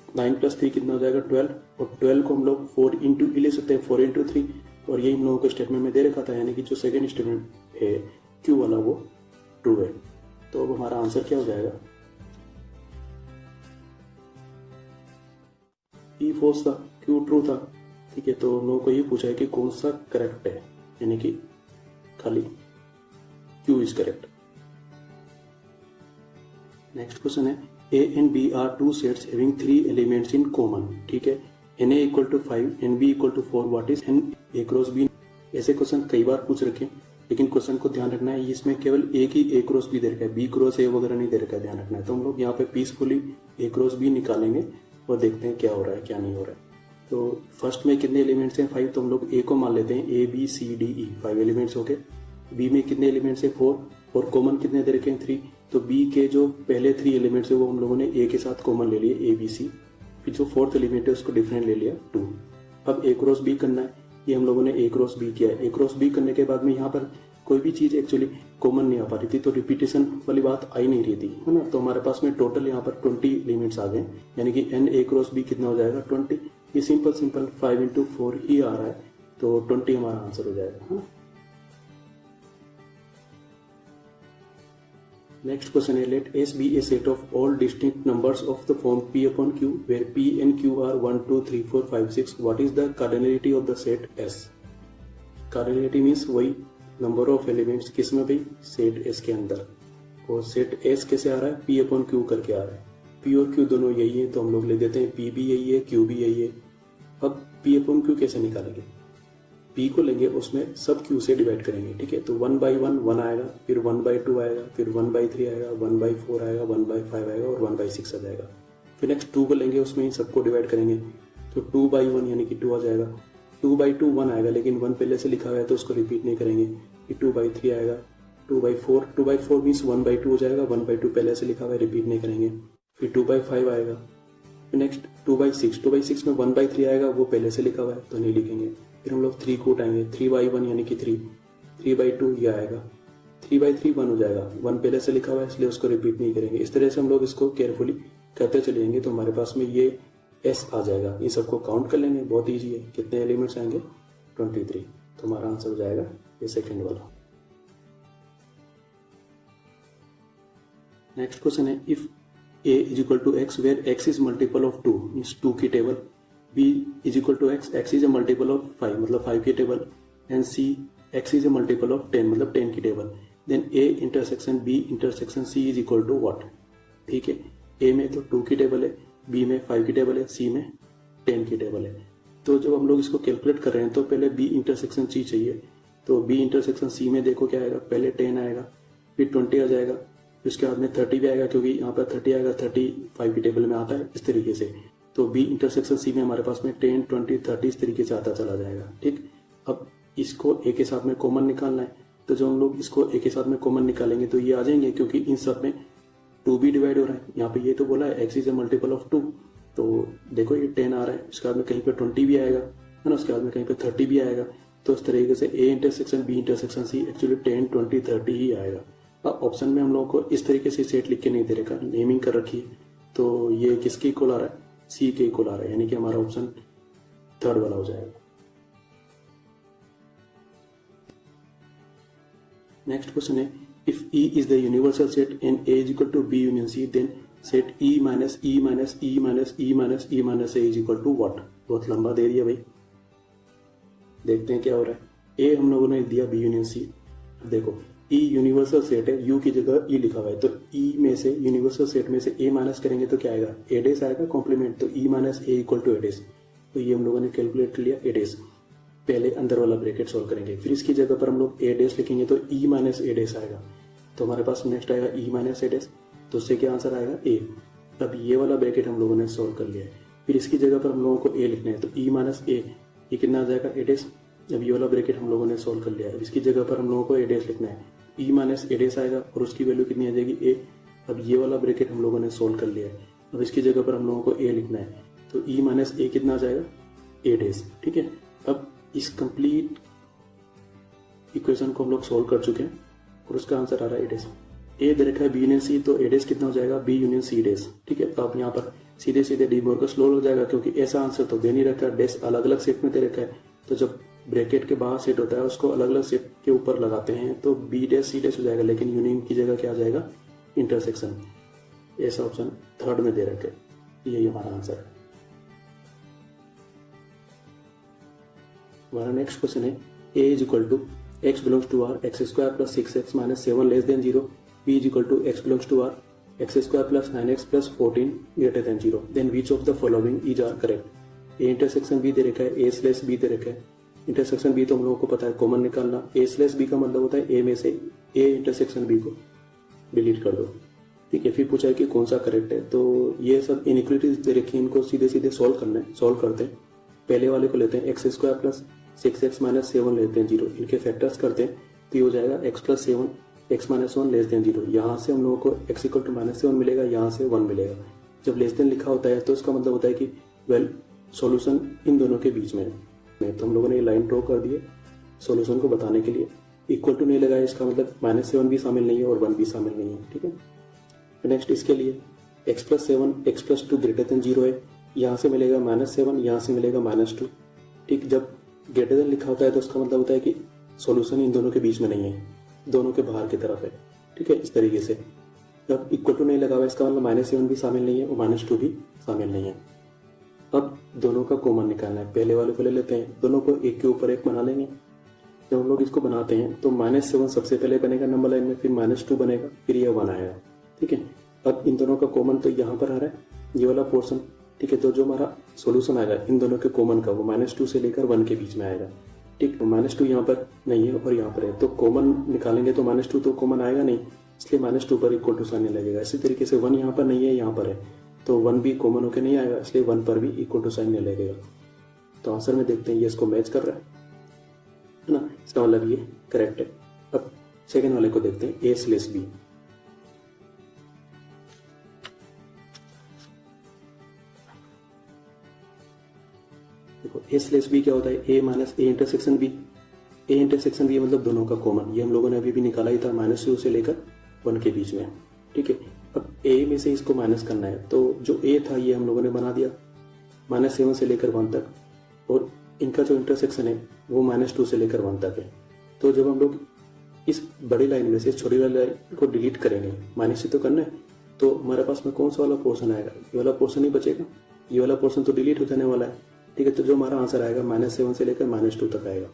9 + 3 कितना हो जाएगा 12, और 12 को हम लोग 4 × E ले सकते हैं, 4 × 3। और ये हम लोगों को स्टेटमेंट में दे रखा था, यानी कि जो सेकंड स्टेटमेंट है क्यू वाला वो ट्रू है। तो अब हमारा आंसर क्या हो जाएगा, ई फॉल्स था, क्यू ट्रू था। ठीक है, तो हम लोगों को ये पूछा है कि कौन सा करेक्ट है, यानी कि खाली Q is correct. Next question है A and B are 2 sets having 3 elements in common. ठीक है, Na = 5 and B = 4, what is n A cross B. ऐसे क्वेश्चन कई बार पूछ रखे, लेकिन क्वेश्चन को ध्यान रखना है इसमें केवल एक ही ए क्रॉस बी दे रखा है, बी क्रॉस ए वगैरह नहीं दे रखा है, ध्यान रखना है। तो हम लोग यहाँ पे पीसफुली ए क्रॉस बी निकालेंगे और देखते हैं क्या हो रहा है क्या नहीं हो रहा है। तो फर्स्ट में कितने एलिमेंट्स हैं 5, तो हम लोग ए को मान लेते हैं A B C D E 5 elements हो गए। बी में कितने एलिमेंट्स है 4 और कॉमन कितने दे रखे हैं 3। तो बी के जो पहले 3 एलिमेंट्स है वो हम लोगों ने ए के साथ कॉमन ले लिए ABC, फिर जो 4th एलिमेंट है उसको डिफरेंट ले लिया 2। अब ए क्रॉस बी करना है, ये हम लोगों ने ए क्रॉस बी किया है। ए क्रॉस बी करने के बाद में यहाँ पर कोई भी चीज एक्चुअली कॉमन नहीं आ पा रही थी, तो रिपीटेशन वाली बात आई नहीं रही थी, है ना। तो हमारे पास में टोटल यहाँ पर 20 एलिमेंट्स आ गए, यानी कि एन ए क्रॉस बी कितना हो जाएगा 20। ये सिंपल 5 × 4 ही आ रहा है, तो 20 हमारा आंसर हो जाएगा, है ना। Next question is let S be a set of all distinct numbers of the form P/Q where P and Q are 1, 2, 3, 4, 5, 6. What is the cardinality of the set S? Cardinality means वही number of elements किस में भाई set S के अंदर, और set S कैसे आ रहा है P/Q करके आ रहा है। P और Q दोनों यही है, तो हम लोग ले देते हैं P भी यही है Q भी यही है। अब P/Q कैसे निकालेंगे, P को लेंगे उसमें सब Q से डिवाइड करेंगे। ठीक है, तो 1/1 1 आएगा, फिर 1/2 आएगा, फिर 1/3 आएगा, 1/4 आएगा, 1/5 आएगा और 1/6 आ जाएगा। फिर नेक्स्ट 2 को लेंगे, उसमें इन सबको डिवाइड करेंगे, तो 2/1 यानी कि 2 आ जाएगा। 2/2 1 आएगा, लेकिन 1 पहले से लिखा हुआ है तो उसको रिपीट नहीं करेंगे। फिर 2/3 आएगा, 2/4 मीन्स 1/2 हो जाएगा, 1/2 पहले से लिखा हुआ है रिपीट नहीं करेंगे। फिर 2/5 आएगा, फिर नेक्स्ट 2/6 में 1/3 आएगा, वो पहले से लिखा हुआ है तो नहीं लिखेंगे। फिर हम लोग 3 को उठाएंगे, 3/1 यानी कि 3/2 ये आएगा, 3/3 1 हो जाएगा, 1 पहले से लिखा हुआ है इसलिए उसको रिपीट नहीं करेंगे। इस तरह से हम लोग इसको केयरफुली करते चलेंगे तो हमारे पास में ये S आ जाएगा। ये सबको काउंट कर लेंगे, बहुत ईजी है। कितने एलिमेंट्स आएंगे 23, तो हमारा आंसर हो जाएगा ये सेकेंड वाला। नेक्स्ट क्वेश्चन है if A = x where x is multiple of 2 means 2 की table, B = x is a multiple of 5 मतलब 5 की table, and C x is a multiple of 10 मतलब 10 की table, then A * B * C is equal to what। ठीक है, A में तो 2 की टेबल है, B में 5 की टेबल है, C में 10 की टेबल है। तो जब हम लोग इसको कैलकुलेट कर रहे हैं तो पहले बी इंटरसेक्शन सी चाहिए। तो बी इंटरसेक्शन सी में देखो क्या आएगा, पहले 10 आएगा, फिर 20 आ जाएगा, फिर उसके बाद में 30 भी आएगा, क्योंकि यहाँ पर 30 आएगा, 35 की टेबल में आता है इस तरीके से। तो बी इंटरसेक्शन सी में हमारे पास में 10, 20, 30 इस तरीके से आता चला जाएगा। ठीक, अब इसको ए के साथ में कॉमन निकालना है। तो जब हम लोग इसको ए के साथ में कॉमन निकालेंगे तो ये आ जाएंगे, क्योंकि इन सब में 2 भी डिवाइड हो रहा है। यहाँ पे ये तो बोला है x is A multiple of 2, तो देखो ये 10 आ रहा है, उसके बाद में कहीं पे 20 भी आएगा, है ना, उसके बाद में कहीं पे 30 भी आएगा। तो इस तरीके से A intersection B intersection C actually 10, 20, 30 ही आएगा। अब ऑप्शन में हम लोगों को इस तरीके से सेट लिख के नहीं दे रखा, नेमिंग कर रखी है, तो ये किसके इक्वल आ रहा है, सी के इक्वल आ रहा है, यानी कि हमारा ऑप्शन थर्ड वाला हो जाएगा। नेक्स्ट क्वेश्चन है, if E is the universal set and A is equal to B union C, then set E minus E minus E minus E minus E minus A is equal to what? बहुत लंबा दे दिया भाई, देखते हैं क्या हो रहा है। A हम लोगों ने दिया B union C, देखो E यूनिवर्सल सेट है, U की जगह E लिखा हुआ है, तो E में से यूनिवर्सल सेट में से A माइनस करेंगे तो क्या आएगा, A डेस आएगा कॉम्प्लीमेंट, तो E minus A equal to A dash. तो ये हम लोगों ने कैलकुलेट कर लिया A डेस। पहले अंदर वाला ब्रैकेट सॉल्व करेंगे, फिर इसकी जगह पर हम लोग A डेस लिखेंगे तो E माइनस A डेस आएगा। तो हमारे पास नेक्स्ट आएगा E माइनस A डेस, तो उससे क्या आंसर आएगा A। अब ये वाला ब्रैकेट हम लोगों ने सॉल्व कर लिया है, फिर इसकी जगह पर हम लोगों को A लिखना है, तो E माइनस A, ये कितना आ जाएगा A डेस। अब ये वाला ब्रैकेट हम लोगों ने सॉल्व कर लिया है, इसकी जगह पर हम लोगों को A डेस लिखना है, E माइनस A डेस आएगा और उसकी वैल्यू कितनी आ जाएगी A। अब ये वाला ब्रैकेट हम लोगों ने सॉल्व कर लिया है, अब इसकी जगह पर हम लोगों को A लिखना है, तो E माइनस A कितना आ जाएगा A डेस। ठीक है, अब इस कंप्लीट इक्वेशन को हम लोग सॉल्व कर चुके हैं और उसका आंसर आ रहा है A डेस। ए दे रखा है बी यूनियन सी, तो ए डेस कितना हो जाएगा बी यूनियन सी डेस। ठीक है, तो आप यहाँ पर सीधे सीधे डी मोर्गस लॉ हो जाएगा, क्योंकि ऐसा आंसर तो दे नहीं रखा है, डेस अलग अलग सेट में दे रखा है, तो जब ब्रैकेट के बाहर सेट होता है उसको अलग अलग सेट के ऊपर लगाते हैं तो बी डेस सी डेस हो जाएगा, लेकिन यूनियन की जगह क्या आ जाएगा इंटरसेक्शन। ऐसा ऑप्शन थर्ड में दे रखे, यही हमारा आंसर है। हमारा नेक्स्ट क्वेश्चन है, A is equal to x belongs to r x square plus 6x minus 7 less than 0, b is equal to x belongs to r x square plus 9x plus 14 greater than 0, then which of the following is are correct? a intersection b दे रखा है, a slash b दे रखा है। Intersection b तो हम लोगों को पता है कॉमन निकालना, a स्लैश b का मतलब होता है a में से a इंटरसेक्शन b को डिलीट कर दो। ठीक है, फिर पूछा है कि कौन सा करेक्ट है, तो ये सब इनइक्वालिटीज दे रखी है, इनको सीधे सीधे सॉल्व करना है। सॉल्व करते हैं, पहले वाले को लेते हैं x square plus 6x minus 7 less than 0, इनके फैक्टर्स करते हैं तो ये हो जाएगा x plus 7 x minus 1 less than 0। यहाँ से हम लोगों को x इक्वल टू माइनस 7 मिलेगा, यहाँ से 1 मिलेगा। जब लेस देन लिखा होता है तो इसका मतलब होता है कि वेल सॉल्यूशन इन दोनों के बीच में है। तो हम लोगों ने ये लाइन ड्रॉ कर दी है सॉल्यूशन को बताने के लिए। इक्वल टू नहीं लगाया, इसका मतलब माइनस 7 भी शामिल नहीं है और 1 भी शामिल नहीं है। ठीक है, नेक्स्ट इसके लिए x plus 7 x plus 2 greater than 0 है, यहाँ से मिलेगा माइनस 7, यहाँ से मिलेगा माइनस 2। ठीक, जब ग्रेटर देन लिखा होता है तो उसका मतलब होता है कि सॉल्यूशन इन दोनों के बीच में नहीं है, दोनों के बाहर की तरफ है। ठीक है, इस तरीके से जब इक्वल टू नहीं लगा हुआ इसका मतलब माइनस 7 भी शामिल नहीं है और माइनस 2 भी शामिल नहीं है। अब दोनों का कॉमन निकालना है, पहले वाले को ले लेते हैं, दोनों को एक के ऊपर एक बना लेंगे। जब हम लोग इसको बनाते हैं तो माइनस 7 सबसे पहले बनेगा नंबर लाइन में, फिर माइनस 2 बनेगा, फिर यह 1 आएगा। ठीक है, अब इन दोनों का कॉमन तो यहाँ पर आ रहा है ये वाला पोर्शन। ठीक है, तो जो हमारा सॉल्यूशन आएगा इन दोनों के कॉमन का वो माइनस 2 से लेकर 1 के बीच में आएगा। ठीक, तो माइनस 2 यहाँ पर नहीं है और यहाँ पर है, तो कॉमन निकालेंगे तो माइनस 2 तो कॉमन आएगा नहीं, इसलिए माइनस 2 पर इक्वल टू साइन लगेगा। इसी तरीके से 1 यहाँ पर नहीं है, यहाँ पर है, तो 1 भी कॉमन होकर नहीं आएगा, इसलिए 1 पर भी इक्वल टू साइन लगेगा। तो आंसर में देखते हैं ये इसको मैच कर रहा है ना, इसका मतलब ये करेक्ट है। अब सेकेंड वाले को देखते हैं, ए स्लेस बी। देखो ए स्लेस बी क्या होता है, A minus A intersection B. A intersection B मतलब दोनों का कॉमन, ये हम लोगों ने अभी भी निकाला ही था, माइनस 2 से लेकर 1 के बीच में। ठीक है, अब ए में से इसको माइनस करना है, तो जो ए था ये हम लोगों ने बना दिया माइनस 7 से लेकर 1 तक, और इनका जो इंटरसेक्शन है वो माइनस 2 से लेकर 1 तक है। तो जब हम लोग इस बड़ी लाइन में से छोटी वाली लाइन को डिलीट करेंगे, माइनस से तो करना है, तो हमारे पास में कौन सा वाला पोर्शन आएगा, ये वाला पोर्शन ही बचेगा, ये वाला पोर्शन तो डिलीट हो जाने वाला है। ठीक है, तो जो हमारा आंसर आएगा माइनस 7 से लेकर माइनस 2 तक आएगा।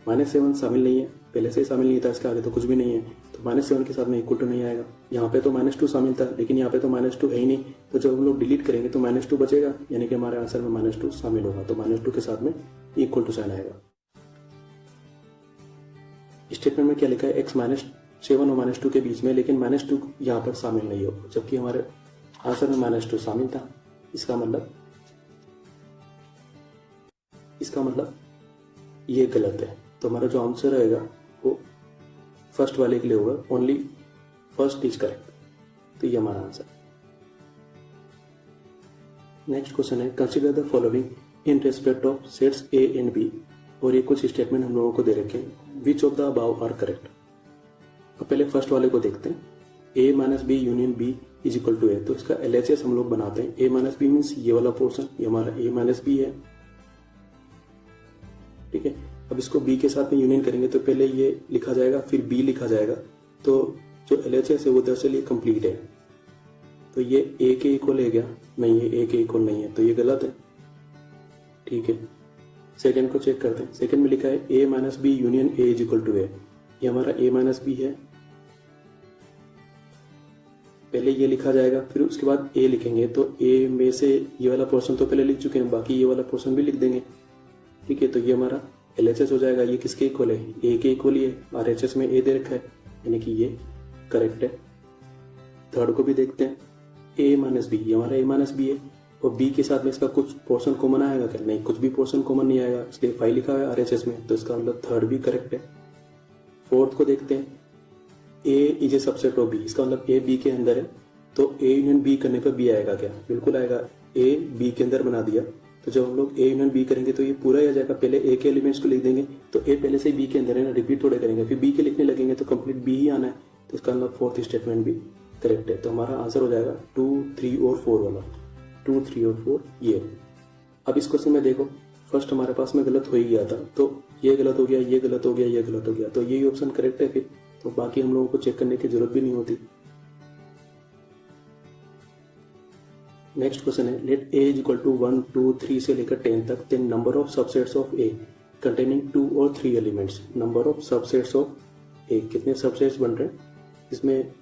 -7 शामिल नहीं है, पहले से ही शामिल नहीं था, इसके आगे तो कुछ भी नहीं है, तो -7 के साथ में इक्वल टू नहीं आएगा। यहाँ पे तो -2 शामिल था, लेकिन यहाँ पे तो -2 है ही नहीं, तो जब हम लोग डिलीट करेंगे तो -2 बचेगा, यानी कि हमारे आंसर में -2 शामिल होगा, तो -2 के साथ में इक्वल टू साइन आएगा। स्टेटमेंट में क्या लिखा है, x -7 और -2 के बीच में, लेकिन -2 यहाँ पर शामिल नहीं हो, जबकि हमारे आंसर में -2 शामिल था। इसका मतलब ये गलत है, तो हमारा जो आंसर रहेगा वो फर्स्ट वाले के लिए होगा, ओनली फर्स्ट इज करेक्ट, तो ये हमारा आंसर। नेक्स्ट क्वेश्चन है, consider the following in respect of sets A and B, और ये कुछ स्टेटमेंट हम लोगों को दे रखे हैं, which of the above are correct. तो पहले फर्स्ट वाले को देखते हैं, a minus B union B is equal to A, तो इसका LHS हम लोग बनाते हैं। a माइनस बी मीन्स ये वाला पोर्शन, ये हमारा a माइनस बी है, ठीक है। अब इसको b के साथ में यूनियन करेंगे तो पहले ये लिखा जाएगा, फिर b लिखा जाएगा, तो जो LHS है वो दरअसल ये कंप्लीट है, तो ये a के इक्वल है क्या, नहीं है, a के इक्वल नहीं है, तो ये गलत है, ठीक है। सेकंड को चेक करते हैं, सेकंड में लिखा है a minus B union a is equal to A, ये हमारा a माइनस बी है, पहले ये लिखा जाएगा, फिर उसके बाद a लिखेंगे, तो a में से ये वाला पोर्शन तो पहले लिख चुके हैं, बाकी ये वाला पोर्शन भी लिख देंगे, ठीक है। तो ये हमारा LHS हो जाएगा, ये किसके इक्वल है, a के इक्वल ही है, RHS में a दे रखा है, यानी कि ये करेक्ट है। थर्ड को भी देखते हैं, a माइनस बी, ये हमारा a माइनस बी है, और b के साथ में इसका कुछ पोर्शन कॉमन आएगा क्या, नहीं, कुछ भी पोर्शन कॉमन नहीं आएगा, इसलिए 5 लिखा है RHS में, तो इसका मतलब थर्ड भी करेक्ट है। फोर्थ को देखते हैं, a is a subset of b, इसका मतलब a b के अंदर है, तो a यूनियन b करने पर b आएगा क्या, बिल्कुल आएगा, a b के अंदर बना दिया, तो जब हम लोग a यूनियन b करेंगे तो ये पूरा ही आ जाएगा, पहले a के एलिमेंट्स को लिख देंगे, तो a पहले से b के अंदर है ना, रिपीट थोड़े करेंगे, फिर b के लिखने लगेंगे तो कंप्लीट b ही आना है, तो इसका मतलब फोर्थ स्टेटमेंट भी करेक्ट है, तो हमारा आंसर हो जाएगा 2, 3 और 4 वाला, 2, 3 और 4 ये। अब इस क्वेश्चन में देखो, फर्स्ट हमारे पास में गलत हो ही गया था, तो ये गलत हो गया, ये गलत हो गया, ये गलत हो गया, तो यही ऑप्शन करेक्ट है फिर, तो बाकी हम लोगों को चेक करने की जरूरत भी नहीं होती। नेक्स्ट क्वेश्चन है, let a is equal to 1, 2, 3 से लेकर 10 तक, then number of subsets of a containing 2 और 3 एलिमेंट्स। Number of subsets of a, कितने सबसेट्स बन रहे हैं, इसमें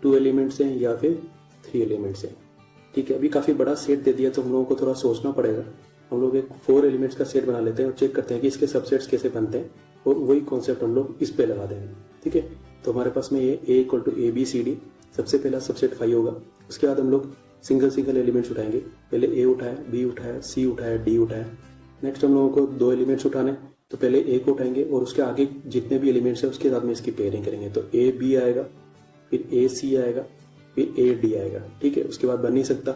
2 एलिमेंट्स हैं या फिर 3 एलिमेंट्स हैं, ठीक है। अभी काफी बड़ा सेट दे दिया, तो हम लोगों को थोड़ा सोचना पड़ेगा, हम लोग एक 4 एलिमेंट्स का सेट बना लेते हैं और चेक करते हैं कि इसके सबसेट्स कैसे बनते हैं, और वही कॉन्सेप्ट हम लोग इस पे लगा देंगे, ठीक है। तो हमारे पास में ये a इक्वल टू ABCD, सबसे पहला सबसेट 5 होगा, उसके बाद हम लोग सिंगल एलिमेंट्स उठाएंगे, पहले a उठाया, b उठाया, c उठाया, d उठाया। नेक्स्ट हम लोगों को 2 एलिमेंट्स उठाने, तो पहले a को उठाएंगे और उसके आगे जितने भी एलिमेंट्स है उसके साथ में इसकी पेयरिंग करेंगे, तो AB आएगा, फिर AC आएगा, फिर AD आएगा, ठीक है। उसके बाद बन नहीं सकता,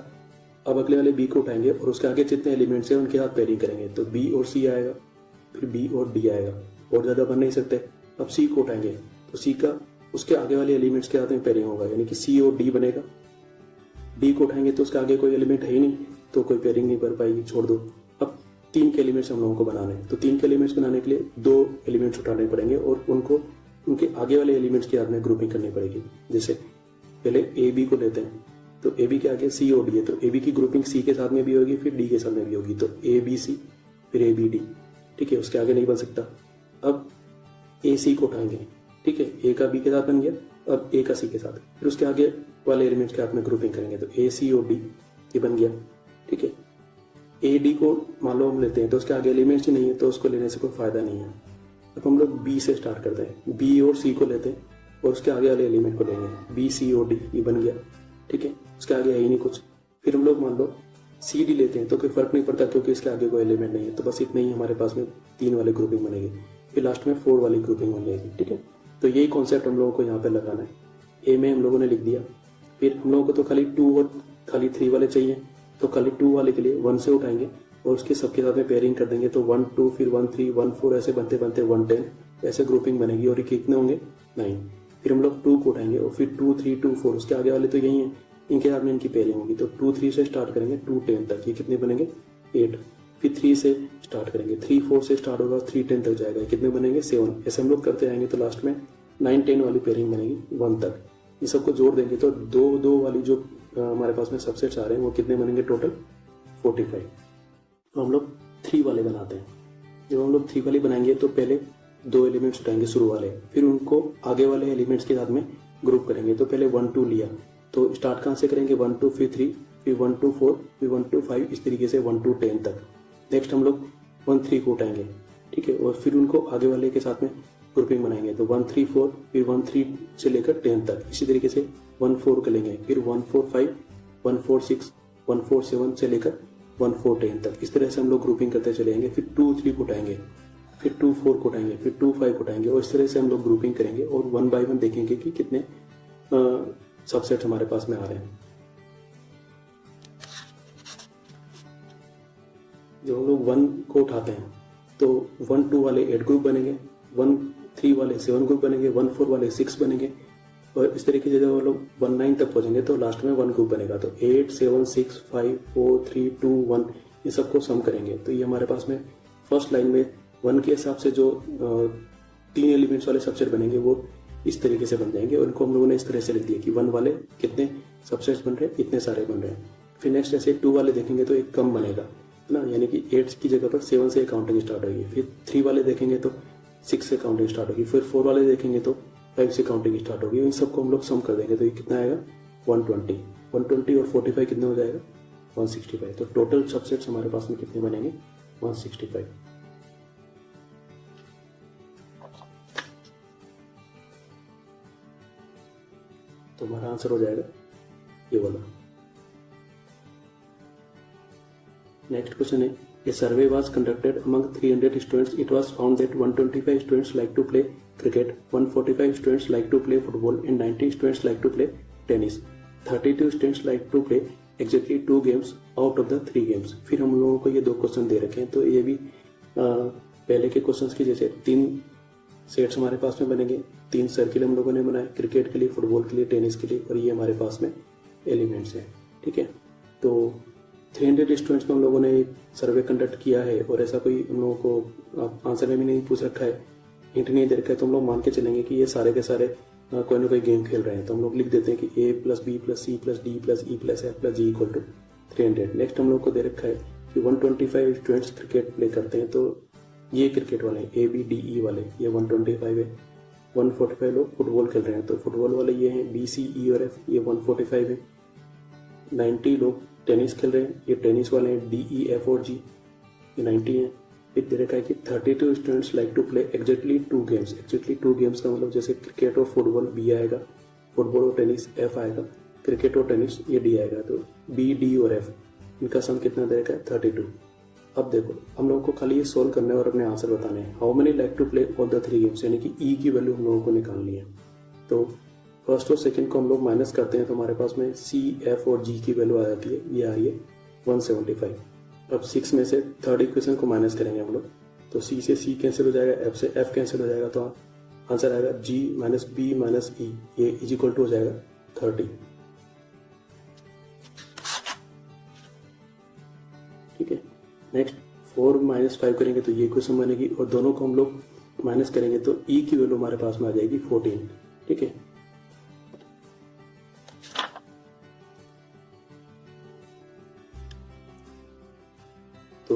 अब अगले वाले B को उठाएंगे और उसके आगे जितने एलिमेंट्स हैं उनके साथ पेयरिंग करेंगे, तो B और C आएगा, फिर B और D आएगा, और ज्यादा बन नहीं सकते। अब C को उठाएंगे तो C का उसके आगे वाले एलिमेंट्स के साथ में पेयरिंग होगा, यानी कि C और D बनेगा। D को उठाएंगे तो उसके आगे कोई एलिमेंट है ही नहीं, तो कोई पेयरिंग नहीं कर पाएगी, छोड़ दो। अब 3 के एलिमेंट्स हम लोगों को बनाने हैं, तो 3 के एलिमेंट्स बनाने के लिए 2 एलिमेंट्स उठाने पड़ेंगे और उनको उनके आगे वाले एलिमेंट्स के साथ में ग्रुपिंग करनी पड़ेगी। जैसे पहले AB को लेते हैं, तो AB के आगे C और D है, तो AB की ग्रुपिंग C के साथ में भी होगी, फिर D के साथ में भी होगी, तो ABC फिर ABD, ठीक है, उसके आगे नहीं बन सकता। अब AC को उठाएंगे, ठीक है, A का B के साथ बन गया, अब A का C के साथ, फिर उसके आगे वाले एलिमेंट्स के साथ में ग्रुपिंग करेंगे, तो AC और D ये बन गया, ठीक है। AD को मान लो हम लेते हैं, तो उसके आगे एलिमेंट्स ही नहीं है, तो उसको लेने से कोई फायदा नहीं है। अब हम लोग B से स्टार्ट करते हैं, B और C को लेते हैं और उसके आगे वाले एलिमेंट को लेंगे, B, C और D ये बन गया, ठीक है, उसके आगे है ही नहीं कुछ। फिर हम लोग मान लो CD लेते हैं, तो कोई फर्क नहीं पड़ता क्योंकि इसके आगे कोई एलिमेंट नहीं है, तो बस इतना ही हमारे पास में 3 वाली ग्रुपिंग बनेगी, फिर लास्ट में 4 वाली ग्रुपिंग बन जाएगी, ठीक है। तो यही कॉन्सेप्ट हम लोगों को यहाँ पे लगाना है। A में हम लोगों ने लिख दिया, फिर हम लोगों को तो खाली 2 और खाली 3 वाले चाहिए, तो खाली 2 वाले के लिए 1 से उठाएंगे और उसके सबके साथ में पेयरिंग कर देंगे, तो 1 2 फिर 1 3 1 4 ऐसे बनते बनते 1 10 ऐसे ग्रुपिंग बनेगी, और ये कितने होंगे 9। फिर हम लोग 2 को उठाएंगे और फिर 2 3 2 4 उसके आगे वाले तो यही है, इनके साथ में इनकी पेयरिंग होगी, तो 2 3 से स्टार्ट करेंगे 2 10 तक, ये कितने बनेंगे 8। फिर 3 से स्टार्ट करेंगे, 3 4 से स्टार्ट होगा 3 10 तक जाएगा, कितने बनेंगे 7। ऐसे हम लोग करते जाएंगे तो लास्ट में 9 10 वाली पेयरिंग बनेगी 1 तक। ये सबको जोड़ देंगे तो 2 2 वाली जो हमारे पास में सबसेट्स आ रहे हैं वो कितने बनेंगे टोटल 45। तो हम लोग 3 वाले बनाते हैं। जब हम लोग 3 वाले बनाएंगे तो पहले दो एलिमेंट्स उठाएंगे शुरू वाले, फिर उनको आगे वाले एलिमेंट्स के साथ में ग्रुप करेंगे। तो पहले 1 2 लिया, तो स्टार्ट कहाँ से करेंगे 1 2 फिर 3 फिर 1 2 4 फिर 1 2 5, इस तरीके से 1 2 10 तक। नेक्स्ट हम लोग 1 3 को उठाएंगे, ठीक है, और फिर उनको आगे वाले के साथ में ग्रुपिंग बनाएंगे। तो 1 3 4 फिर 1 3 से लेकर 10 तक, इसी तरीके से 1 4 कर लेंगे, फिर 1 4 5 1 4 6 1 4 7 से लेकर 1 4 10 तक। इस तरह से हम लोग ग्रुपिंग करते चलेंगे। फिर 2 3 को उठाएंगे, फिर 2 4 को उठाएंगे, फिर 2 5 को उठाएंगे, और इस तरह से हम लोग ग्रुपिंग करेंगे और 1 बाय 1 देखेंगे कि कितने सबसेट हमारे पास में आ रहे हैं। जब हम लोग 1 को उठाते हैं तो 1 2 वाले 8 ग्रुप बनेंगे, 1 3 वाले 7 ग्रुप बनेंगे, 1 4 वाले 6 बनेंगे, और इस तरीके से जब हम लोग 1 9 तक पहुंचेंगे तो लास्ट में 1 ग्रुप बनेगा। तो 8 7 6 5 4 3 2 1 ये सबको सम करेंगे। तो ये हमारे पास में फर्स्ट लाइन में 1 के हिसाब से जो 3 एलिमेंट्स वाले सबसेट बनेंगे वो इस तरीके से बन जाएंगे, और इनको हम लोगों ने इस तरह से लिख दिया कि 1 वाले कितने सबसेट्स बन रहे हैं, इतने सारे बन रहे हैं। फिर नेक्स्ट ऐसे 2 वाले देखेंगे तो एक कम बनेगा, है ना, यानी कि 8 की जगह पर 7 से काउंटिंग स्टार्ट होगी। फिर 3 वाले देखेंगे तो 6 से काउंटिंग स्टार्ट होगी, फिर 4 वाले देखेंगे तो 5 से काउंटिंग स्टार्ट होगी। इन सबको हम लोग सम कर देंगे तो ये कितना आएगा 120 और 45 कितना हो जाएगा 165। तो टोटल सबसेट्स हमारे पास में कितने बनेंगे 165। तो हमारा आंसर हो जाएगा ये वाला। नेक्स्ट क्वेश्चन है, a survey was conducted among 300 students. It was found that 125 students like to play cricket, 145 students like to play football, and 90 students like to play tennis. 32 students like to play exactly 2 games out of the 3 games. फिर हम लोगों को ये 2 question दे रखे हैं, तो ये भी पहले के क्वेश्चंस की जैसे 3 सेट्स हमारे पास में बनेंगे, 3 सर्किल हम लोगों ने बनाए, क्रिकेट के लिए, फुटबॉल के लिए, टेनिस के लिए, और ये हमारे पास में एलिमेंट्स हैं, ठीक है। तो 300 स्टूडेंट्स में हम लोगों ने एक सर्वे कंडक्ट किया है, और ऐसा कोई हम लोगों को आंसर में भी नहीं पूछ रखा है, हिंट नहीं दे रखा है, तो हम लोग मान के चलेंगे कि ये सारे के सारे कोई ना कोई गेम खेल रहे हैं। तो हम लोग लिख देते हैं कि A + B + C + D + E + F + G = 300। Next हम लोग को दे रखा है कि 125 स्टूडेंट्स क्रिकेट प्ले करते हैं, तो ये क्रिकेट वाले A B D E वाले ये 125 है। 145 लोग फुटबॉल खेल रहे हैं, तो फुटबॉल वाले ये हैं B C E और F, ये 145 है। 90 लोग टेनिस खेल रहे हैं, ये टेनिस वाले हैं D E F और G, ये 90 है। फिर दे रखा है कि 32 students like to play exactly 2 games. Exactly 2 games का मतलब जैसे क्रिकेट और फुटबॉल B आएगा, फुटबॉल और टेनिस F आएगा, क्रिकेट और टेनिस ये D आएगा। तो B D और F इनका सम कितना दे रखा है 32। अब देखो हम लोगों को खाली ये सोल्व करना है और अपने आंसर बताने हैं। How many like to play all the 3 games, यानी कि E की वैल्यू हम लोगों को निकालनी है। तो फर्स्ट और सेकंड को हम लोग माइनस करते हैं, तो हमारे पास में C F और G की वैल्यू आ जाती है, ये आ रही है 175। अब 6 में से थर्ड इक्वेशन को माइनस करेंगे हम लोग, तो C से C कैंसिल हो जाएगा, F से F कैंसिल हो जाएगा, तो आंसर आएगा G - B - E, ये इक्वल टू हो जाएगा 30। ठीक है, नेक्स्ट 4 - 5 करेंगे तो ये इक्वेशन बनेगी, और दोनों को हम लोग माइनस करेंगे तो E की वैल्यू हमारे पास में आ जाएगी 14। ठीक है, तो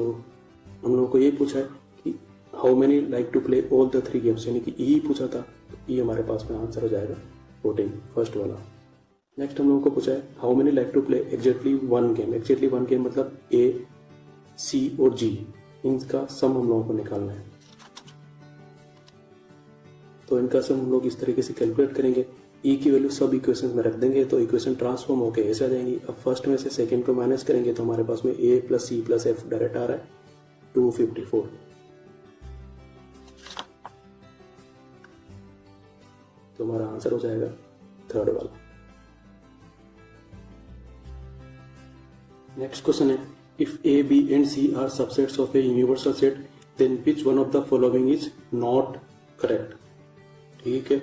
हम लोगों को ये पूछा है कि how many like to play all the 3 games, यानी कि E पूछा था, E हमारे पास में आंसर हो जाएगा 14, फर्स्ट वाला। नेक्स्ट हम लोगों को पूछा है how many like to play exactly 1 game. Exactly 1 game मतलब A C और G, इनका सम हम लोगों को निकालना है। तो इनका सम हम लोग इस तरीके से कैलकुलेट करेंगे, E की वैल्यू सब इक्वेशन में रख देंगे तो इक्वेशन ट्रांसफॉर्म होकर ऐसे आ जाएंगी। अब फर्स्ट में से सेकंड को माइनस करेंगे तो हमारे पास में A + C + F डायरेक्ट आ रहा है 254। तो हमारा आंसर हो जाएगा थर्ड वाला। नेक्स्ट क्वेश्चन है, if A, B and C are subsets of a universal set, then which one of the following is not correct। ठीक है,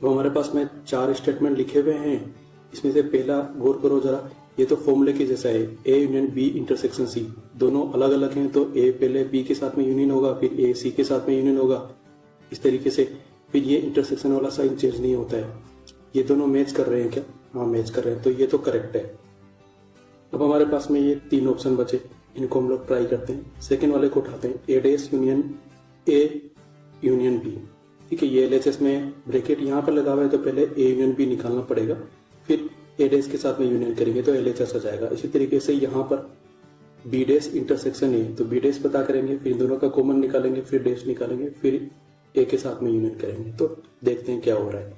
तो हमारे पास में 4 स्टेटमेंट लिखे हुए हैं। इसमें से पहला गौर करो जरा, ये तो फॉर्मूले के जैसा है, A union B intersection C, दोनों अलग अलग हैं, तो A पहले B के साथ में यूनियन होगा, फिर A C के साथ में यूनियन होगा, इस तरीके से। फिर ये इंटरसेक्शन वाला साइन चेंज नहीं होता है। ये दोनों मैच कर रहे हैं क्या? हाँ मैच कर रहे हैं, तो ये तो करेक्ट है। अब हमारे पास में ये 3 ऑप्शन बचे, इनको हम लोग ट्राई करते हैं। सेकेंड वाले को उठाते हैं, A dash union A union B. ठीक है, ये एलएचएस में ब्रैकेट यहाँ पर लगा हुआ है तो पहले ए यूनियन बी निकालना पड़ेगा, फिर ए डैश के साथ में यूनियन करेंगे तो एलएचएस आ जाएगा। इसी तरीके से यहाँ पर बी डैश इंटरसेक्शन ए, तो बी डैश पता करेंगे, फिर दोनों का कॉमन निकालेंगे, फिर डैश निकालेंगे, फिर ए के साथ में यूनियन करेंगे। तो देखते हैं क्या हो रहा है।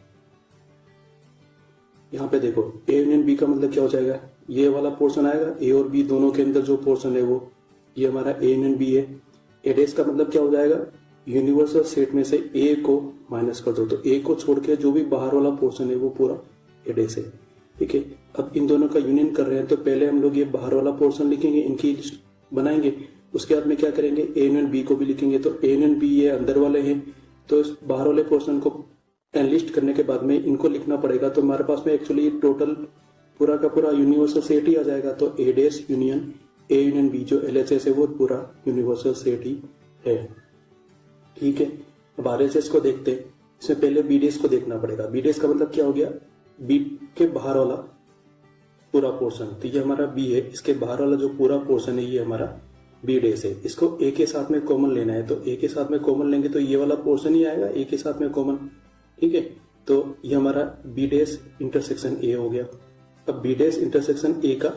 यहाँ पे देखो ए यूनियन बी का मतलब क्या हो जाएगा, ये वाला पोर्शन आएगा, ए और बी दोनों के अंदर जो पोर्शन है वो ये हमारा ए यूनियन बी है। ए डैश का मतलब क्या हो जाएगा, यूनिवर्सल सेट में से ए को माइनस कर दो, तो ए को छोड़ के जो भी बाहर वाला पोर्शन है वो पूरा ए डैश है। ठीक है, अब इन दोनों का यूनियन कर रहे हैं तो पहले हम लोग ये बाहर वाला पोर्शन लिखेंगे, इनकी लिस्ट बनाएंगे, उसके बाद में क्या करेंगे ए यूनियन बी को भी लिखेंगे। तो ए यूनियन बी ये अंदर वाले हैं, तो इस बाहर वाले पोर्शन को एनलिस्ट करने के बाद में इनको लिखना पड़ेगा। तो हमारे पास में एक्चुअली टोटल पूरा का पूरा यूनिवर्सल सेट ही आ जाएगा। तो A dash union A union B जो एलएचएस है वो पूरा यूनिवर्सल सेट ही है। ठीक है, अब आरएचएस को देखते हैं। इसमें पहले बी डैश को देखना पड़ेगा। बी डैश का मतलब क्या हो गया, बी के बाहर वाला पूरा पोर्शन, तो ये हमारा बी है, इसके बाहर वाला जो पूरा पोर्शन है ये हमारा बी डैश है। इसको ए के साथ में कॉमन लेना है, तो ए के साथ में कॉमन लेंगे तो ये वाला पोर्शन ही आएगा ए के साथ में कॉमन। ठीक है, तो ये हमारा बी डैश इंटरसेक्शन ए हो गया। अब बी डैश इंटरसेक्शन ए का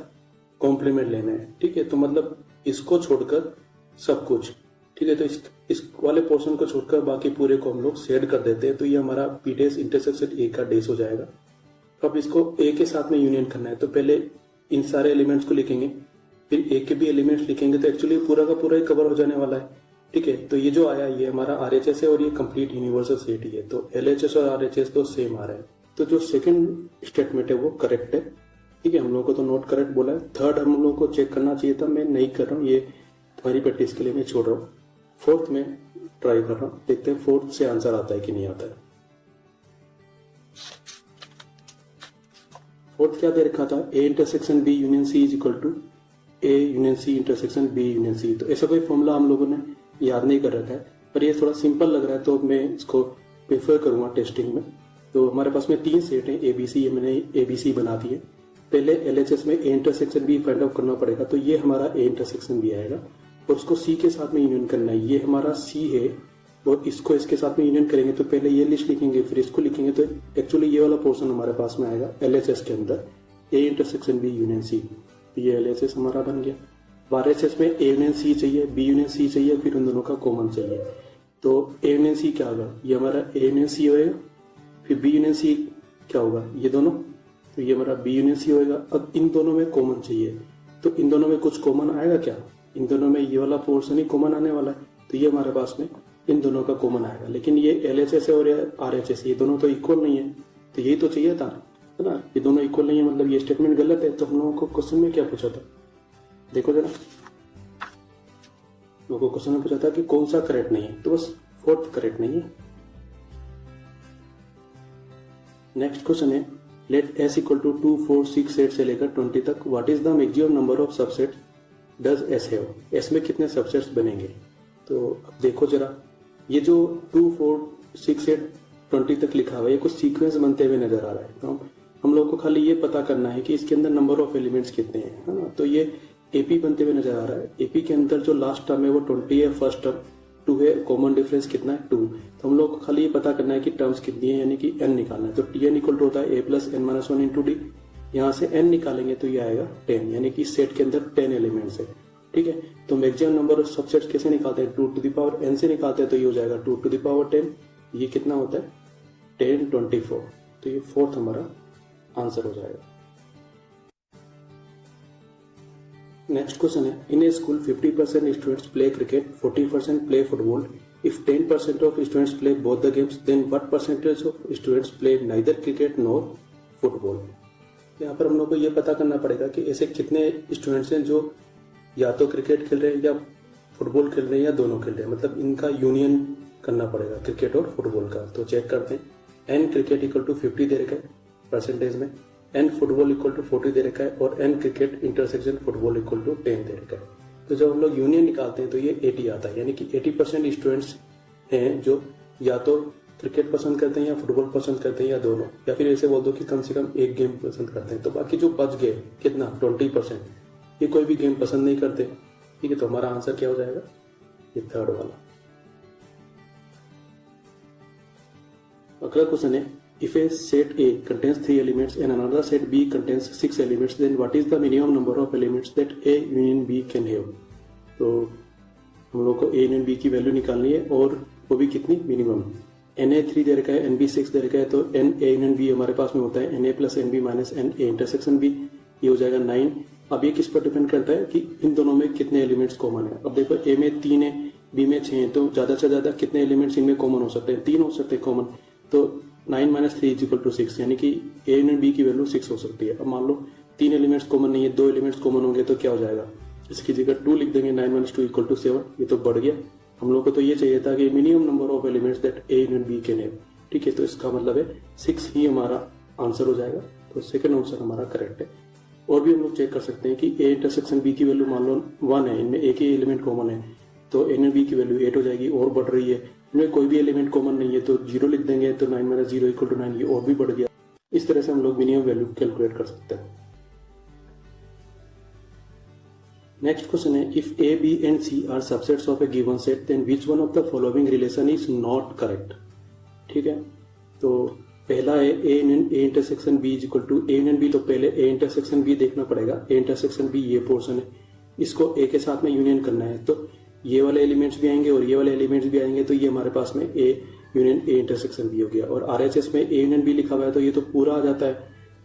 कॉम्प्लीमेंट लेना है। ठीक है, तो मतलब इसको छोड़कर सब कुछ, ठीक है, तो इस वाले पोर्शन को छोड़कर बाकी पूरे को हम लोग शेड कर देते हैं, तो ये हमारा बी डैश इंटरसेक्शन ए का डैश हो जाएगा। अब इसको ए के साथ में यूनियन करना है, तो पहले इन सारे एलिमेंट्स को लिखेंगे, फिर ए के भी एलिमेंट्स लिखेंगे, तो एक्चुअली पूरा का पूरा ही कवर हो जाने वाला है। ठीक है, तो ये जो आया ये हमारा आरएचएस है और ये कंप्लीट यूनिवर्सल सेट ही है। तो एलएचएस और आरएचएस तो सेम आ रहा है। तो जो सेकंड स्टेटमेंट है वो करेक्ट है। ठीक है, हम लोगों को तो नोट करेक्ट बोला है। थर्ड हम लोगों को चेक करना चाहिए था, मैं नहीं कर रहा हूँ, ये तुम्हारी प्रैक्टिस के लिए मैं छोड़ रहा हूँ। फोर्थ में ट्राई कर रहा हूँ, देखते हैं फोर्थ से आंसर आता है कि नहीं आता है। फोर्थ क्या दे रखा था, A intersection B union C is equal to A union C intersection B union C. तो ऐसा कोई फॉर्मूला हम लोगों ने याद नहीं कर रखा है, पर ये थोड़ा सिंपल लग रहा है तो मैं इसको प्रेफर करूंगा टेस्टिंग में। तो हमारे पास में 3 सेट है एबीसी, ये मैंने एबीसी बना दिए। पहले एलएचएस में A intersection B find out करना पड़ेगा, तो ये हमारा ए इंटरसेक्शन बी आएगा और उसको सी के साथ में यूनियन करना है। ये हमारा सी है और इसको इसके साथ में यूनियन करेंगे, तो पहले ये लिस्ट लिखेंगे फिर इसको लिखेंगे, तो एक्चुअली ये वाला पोर्शन हमारे पास में आएगा एलएचएस के अंदर A intersection B union C. ये एलएचएस हमारा बन गया। आरएचएस में ए यूनियन सी चाहिए, बी यूनियन सी चाहिए, फिर उन दोनों का कॉमन चाहिए। तो ए यूनियन सी क्या होगा, ये हमारा ए यूनियन सी होएगा, फिर बी यूनियन सी क्या होगा, ये दोनों, तो ये हमारा बी यूनियन सी होएगा। अब इन दोनों में कॉमन चाहिए, तो इन दोनों में कुछ कॉमन आएगा क्या, इन दोनों में ये वाला पोर्शन ही कॉमन आने वाला है, तो ये हमारे पास में इन दोनों का कॉमन आएगा। लेकिन ये एलएचएस है और ये आरएचएस, ये दोनों तो इक्वल नहीं है, तो यही तो चाहिए था, है ना। ये दोनों इक्वल नहीं है मतलब ये स्टेटमेंट गलत है। तो हम लोगों को क्वेश्चन में क्या पूछा था, देखो जरा, लोगों को क्वेश्चन में पूछा था कि कौन सा करेक्ट नहीं है, तो बस फोर्थ करेक्ट नहीं है। नेक्स्ट क्वेश्चन है, let S equal to 2, 4, 6 set से लेकर 20 तक, what is the maximum number of subset does S have, S में कितने सबसेट्स बनेंगे। तो अब देखो जरा, ये जो 2, 4, 6 से 20 तक लिखा हुआ है, ये कुछ सीक्वेंस बनते हुए नजर आ रहा है। तो हम लोग को खाली ये पता करना है कि इसके अंदर नंबर ऑफ एलिमेंट्स कितने हैं, है ना। तो ये एपी बनते हुए नजर आ रहा है। एपी के अंदर जो लास्ट टर्म है वो 20 है, फर्स्ट टर्म 2 है, कॉमन डिफरेंस कितना है 2। तो हम लोग को खाली ये पता करना है कि टर्म्स कितनी है, यानी कि n निकालना है। तो Tn इक्वल टू होता है a plus n minus 1 into D. यहाँ से n निकालेंगे तो ये आएगा 10, यानी कि सेट के अंदर 10 एलिमेंट्स है। ठीक है, तो मैक्सिमम नंबर ऑफ सबसेट्स कैसे निकालते हैं, 2 टू द पावर n से निकालते हैं, तो ये हो जाएगा 2 टू द पावर 10। ये कितना होता है 10, 24। तो ये फोर्थ हमारा आंसर हो जाएगा। नेक्स्ट क्वेश्चन है, in a school 50% students play cricket, 40% play football. If 10% of students play both the games, then what percentage of students play neither cricket nor football. यहाँ पर हम लोग को ये पता करना पड़ेगा कि ऐसे कितने स्टूडेंट्स हैं जो या तो क्रिकेट खेल रहे हैं या फुटबॉल खेल रहे हैं या दोनों खेल रहे हैं, मतलब इनका यूनियन करना पड़ेगा क्रिकेट और फुटबॉल का। तो चेक करते हैं, एन क्रिकेट इक्वल टू 50 दे रखा है परसेंटेज में, एन फुटबॉल इक्वल टू 40 दे रखा है और N cricket intersection football equal to 10 दे रखा है। तो जब हम लोग यूनियन निकालते हैं तो ये 80 आता है, यानी कि 80% स्टूडेंट्स हैं जो या तो क्रिकेट पसंद करते हैं या फुटबॉल पसंद करते हैं या दोनों, या फिर ऐसे बोल दो कि कम से कम एक गेम पसंद करते हैं। तो बाकी जो बच गए कितना 20%, ये कोई भी गेम पसंद नहीं करते। ठीक है, तो हमारा आंसर क्या हो जाएगा, ये थर्ड वाला। अगला क्वेश्चन है, if a set A contains 3 elements and another set B contains 6 elements, then what is the minimum number of elements that A union B can have? तो हम लोग को A union B की value निकालनी है और वो भी कितनी, मिनिमम। Na 3 दे रखा है, Nb 6 दे रखा है, तो N A union B हमारे पास में होता है Na plus Nb minus N A intersection B, ये हो जाएगा 9। अब ये किस पर डिपेंड करता है कि इन दोनों में कितने एलिमेंट्स कॉमन है। अब देखो A में 3 है, B में 6 है, तो ज्यादा से ज्यादा कितने एलिमेंट्स इनमें कॉमन हो सकते हैं, 3 हो सकते हैं कॉमन। तो 9 माइनस 3 इज इक्वल टू 6, यानी कि A यूनियन B की वैल्यू 6 हो सकती है। अब मान लो 3 एलिमेंट्स कॉमन नहीं है, 2 एलिमेंट्स कॉमन होंगे तो क्या हो जाएगा, इसकी जगह 2 लिख देंगे, 9 माइनस 2 इक्वल टू 7, ये तो बढ़ गया। हम लोग को तो ये चाहिए था कि minimum number of elements that A union B can have, ठीक है। तो इसका मतलब है 6 ही हमारा आंसर हो जाएगा, तो सेकंड आंसर हमारा करेक्ट है। और भी हम लोग चेक कर सकते हैं कि A इंटरसेक्शन B की वैल्यू मान लो 1 है, इनमें एक ही एलिमेंट कॉमन है, तो A यूनियन B की वैल्यू 8 हो जाएगी, और बढ़ रही है। इनमें कोई भी एलिमेंट कॉमन नहीं है तो 0 लिख देंगे, तो 9 माइनस 0 इक्वल टू 9, ये और भी बढ़ गया। इस तरह से हम लोग मिनिमम वैल्यू कैलकुलेट कर सकते हैं। नेक्स्ट क्वेश्चन है, if A, B and C are subsets of a given set, then which one of the following relation is not correct, ठीक है। तो पहला है A intersection B is equal to A union B, तो पहले A intersection B देखना पड़ेगा। A intersection B ये पोर्शन है, इसको A के साथ में यूनियन करना है, तो ये वाले एलिमेंट्स भी आएंगे और ये वाले एलिमेंट्स भी आएंगे, तो ये हमारे पास में A union A intersection B हो गया। और RHS में A यूनियन B लिखा हुआ है, तो ये तो पूरा आ जाता है,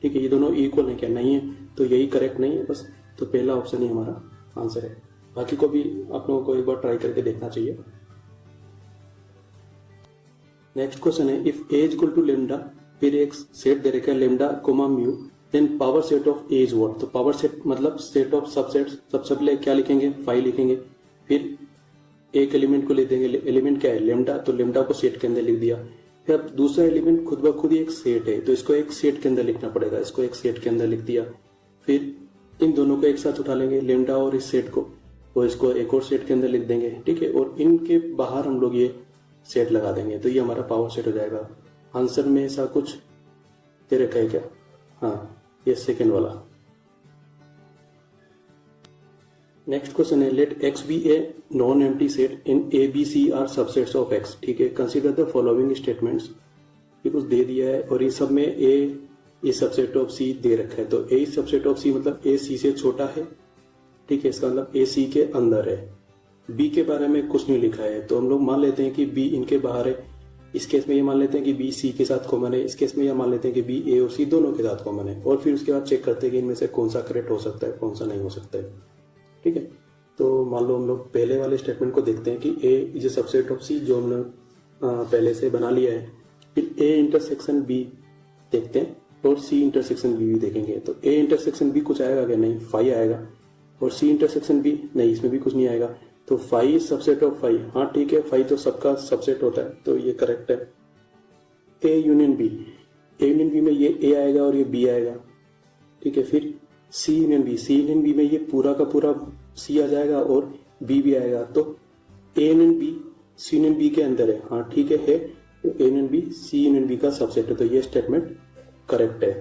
ठीक है। ये दोनों इक्वल है क्या, नहीं है, तो यही करेक्ट नहीं है बस, तो पहला ऑप्शन ही हमारा आंसर है। बाकी को भी आप लोगों को एक बार ट्राई करके देखना चाहिए। नेक्स्ट क्वेश्चन है, if A equal to lambda, फिर एक सेट दे रखा है lambda comma mu, then power set of A is what. तो पावर सेट मतलब सेट ऑफ सबसेट्स, सबसे पहले क्या लिखेंगे, 5 लिखेंगे, फिर एक एलिमेंट को ले देंगे, एलिमेंट क्या है, लेमडा, तो लेमडा को सेट के अंदर लिख दिया। फिर अब दूसरा एलिमेंट खुद ब खुद ही एक सेट है, तो इसको एक सेट के अंदर लिखना पड़ेगा, इसको एक सेट के अंदर लिख दिया। फिर इन दोनों को एक साथ उठा लेंगे, लेमडा और इस सेट को, और इसको एक और सेट के अंदर लिख देंगे, ठीक है। और इनके बाहर हम लोग ये सेट लगा देंगे, तो ये हमारा पावर सेट हो जाएगा। आंसर में ऐसा कुछ दे रखा है क्या, हाँ, ये सेकेंड वाला। नेक्स्ट क्वेश्चन है, let X be a non empty set in A B C are subsets of X, ठीक है। कंसीडर द फॉलोइंग स्टेटमेंट्स, ये कुछ दे दिया है और इन सब में A इस सबसेट ऑफ C दे रखा है, तो A इस सबसेट ऑफ C मतलब A C से छोटा है, ठीक है, इसका मतलब A C के अंदर है। B के बारे में कुछ नहीं लिखा है, तो हम लोग मान लेते हैं कि B इनके बाहर है। इस केस में ये मान लेते हैं कि B C के साथ कॉमन है, इस केस में ये मान लेते हैं कि B A और C दोनों के साथ कॉमन है, और फिर उसके बाद चेक करते हैं कि इनमें से कौन सा करेक्ट हो सकता है, कौन सा नहीं हो सकता है, ठीक है। तो मान लो हम लोग पहले वाले स्टेटमेंट को देखते हैं कि A is a subset of C, जो हमने पहले से बना लिया है। फिर A इंटरसेक्शन B देखते हैं और C इंटरसेक्शन B भी देखेंगे, तो A इंटरसेक्शन B कुछ आएगा क्या, नहीं, 5 आएगा, और C इंटरसेक्शन B नहीं, इसमें भी कुछ नहीं आएगा, तो 5 सबसेट ऑफ 5, हाँ ठीक है, 5 तो सबका सबसेट होता है, तो ये करेक्ट है। A union B, A union B में ये A आएगा और ये B आएगा, ठीक है। फिर C union B, C union B में ये पूरा का पूरा C आ जाएगा और B भी आएगा, तो A union B C union B के अंदर है, हाँ ठीक है, तो A union B C union B का सबसेट है, तो ये स्टेटमेंट करेक्ट है।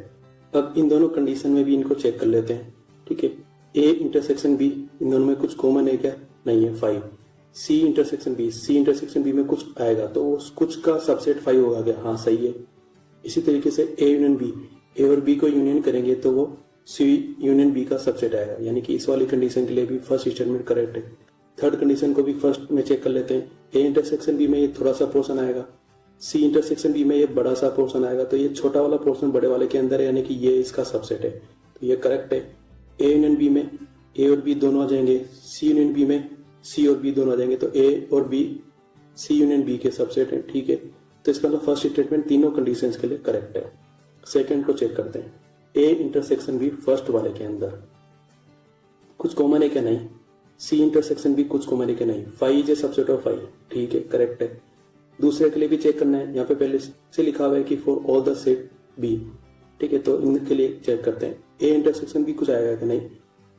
अब इन दोनों कंडीशन में भी इनको चेक कर लेते हैं, ठीक है। A इंटरसेक्शन B, इन दोनों में कुछ कॉमन है क्या, नहीं है, 5। C intersection B, C intersection B में कुछ आएगा, तो उस कुछ का सबसेट 5 होगा क्या, हाँ सही है। इसी तरीके से A यूनियन B, A और B को यूनियन करेंगे तो वो C यूनियन B का सबसेट आएगा, यानी कि इस वाली कंडीशन के लिए भी फर्स्ट स्टेटमेंट करेक्ट है। थर्ड कंडीशन को भी फर्स्ट में चेक कर लेते हैं, A इंटरसेक्शन B में ये थोड़ा सा पोर्शन आएगा, C इंटरसेक्शन B में ये बड़ा सा पोर्शन आएगा, तो ये छोटा वाला पोर्शन बड़े वाले के अंदर है, यानी कि ये इसका सबसेट है, तो ये करेक्ट है। A यूनियन B में A और B दोनों आ जाएंगे, C यूनियन B में C और B दोनों आ जाएंगे, तो A और B C यूनियन B के सबसेट है, ठीक है। तो इसका मतलब फर्स्ट स्टेटमेंट तीनों कंडीशंस के लिए करेक्ट है। सेकंड को चेक करते हैं, A इंटरसेक्शन B फर्स्ट वाले के अंदर कुछ कॉमन है क्या, नहीं। C इंटरसेक्शन B कुछ कॉमन है क्या, नहीं। 5 इज ए सबसेट ऑफ 5, ठीक है, करेक्ट है। दूसरे के लिए भी चेक करना है, यहाँ पे पहले से लिखा हुआ है कि for all the set B, ठीक है, तो इनके लिए चेक करते हैं, A इंटरसेक्शन B कुछ आएगा क्या, नहीं।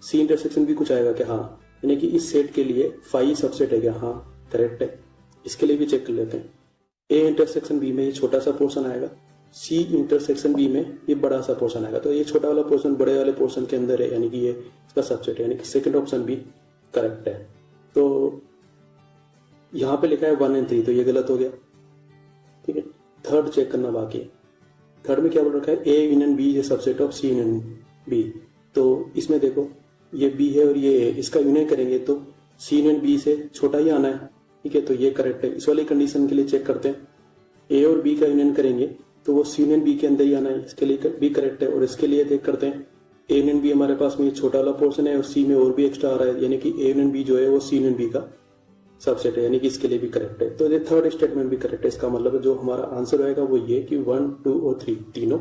C इंटरसेक्शन B कुछ आएगा क्या, हाँ, यानी कि इस सेट के लिए 5 सबसेट है क्या, हाँ करेक्ट है। इसके लिए भी चेक कर लेते हैं, A इंटरसेक्शन B में ये छोटा सा पोर्शन आएगा, C इंटरसेक्शन B में ये बड़ा सा पोर्शन आएगा, तो ये छोटा वाला पोर्शन बड़े वाले पोर्शन के अंदर है, यानी कि ये इसका सबसेट है, यानी कि सेकंड ऑप्शन भी करेक्ट है। तो यहाँ पे लिखा है 1 और 3, तो ये गलत हो गया, ठीक है। थर्ड चेक करना बाकी है। थर्ड में क्या बोल रखा है, A union B is subset of C union B. तो इसमें देखो ये बी है और ये ए, इसका यूनियन करेंगे तो सी यूनियन बी से छोटा ही आना है, ठीक है, तो ये करेक्ट है। इस वाली कंडीशन के लिए चेक करते हैं, ए और बी का यूनियन करेंगे तो वो सी यूनियन बी के अंदर ही आना है, इसके लिए बी करेक्ट है। और इसके लिए देख करते हैं, ए यूनियन बी हमारे पास में ये छोटा वाला पोर्शन है और सी में और भी एक्स्ट्रा आ रहा है, यानी कि ए यूनियन बी जो है वो सी यूनियन बी का सबसेट है, यानी कि इसके लिए भी करेक्ट है। तो ये थर्ड स्टेटमेंट भी करेक्ट है। इसका मतलब जो हमारा आंसर होगा वो ये कि 1, 2 और 3 तीनों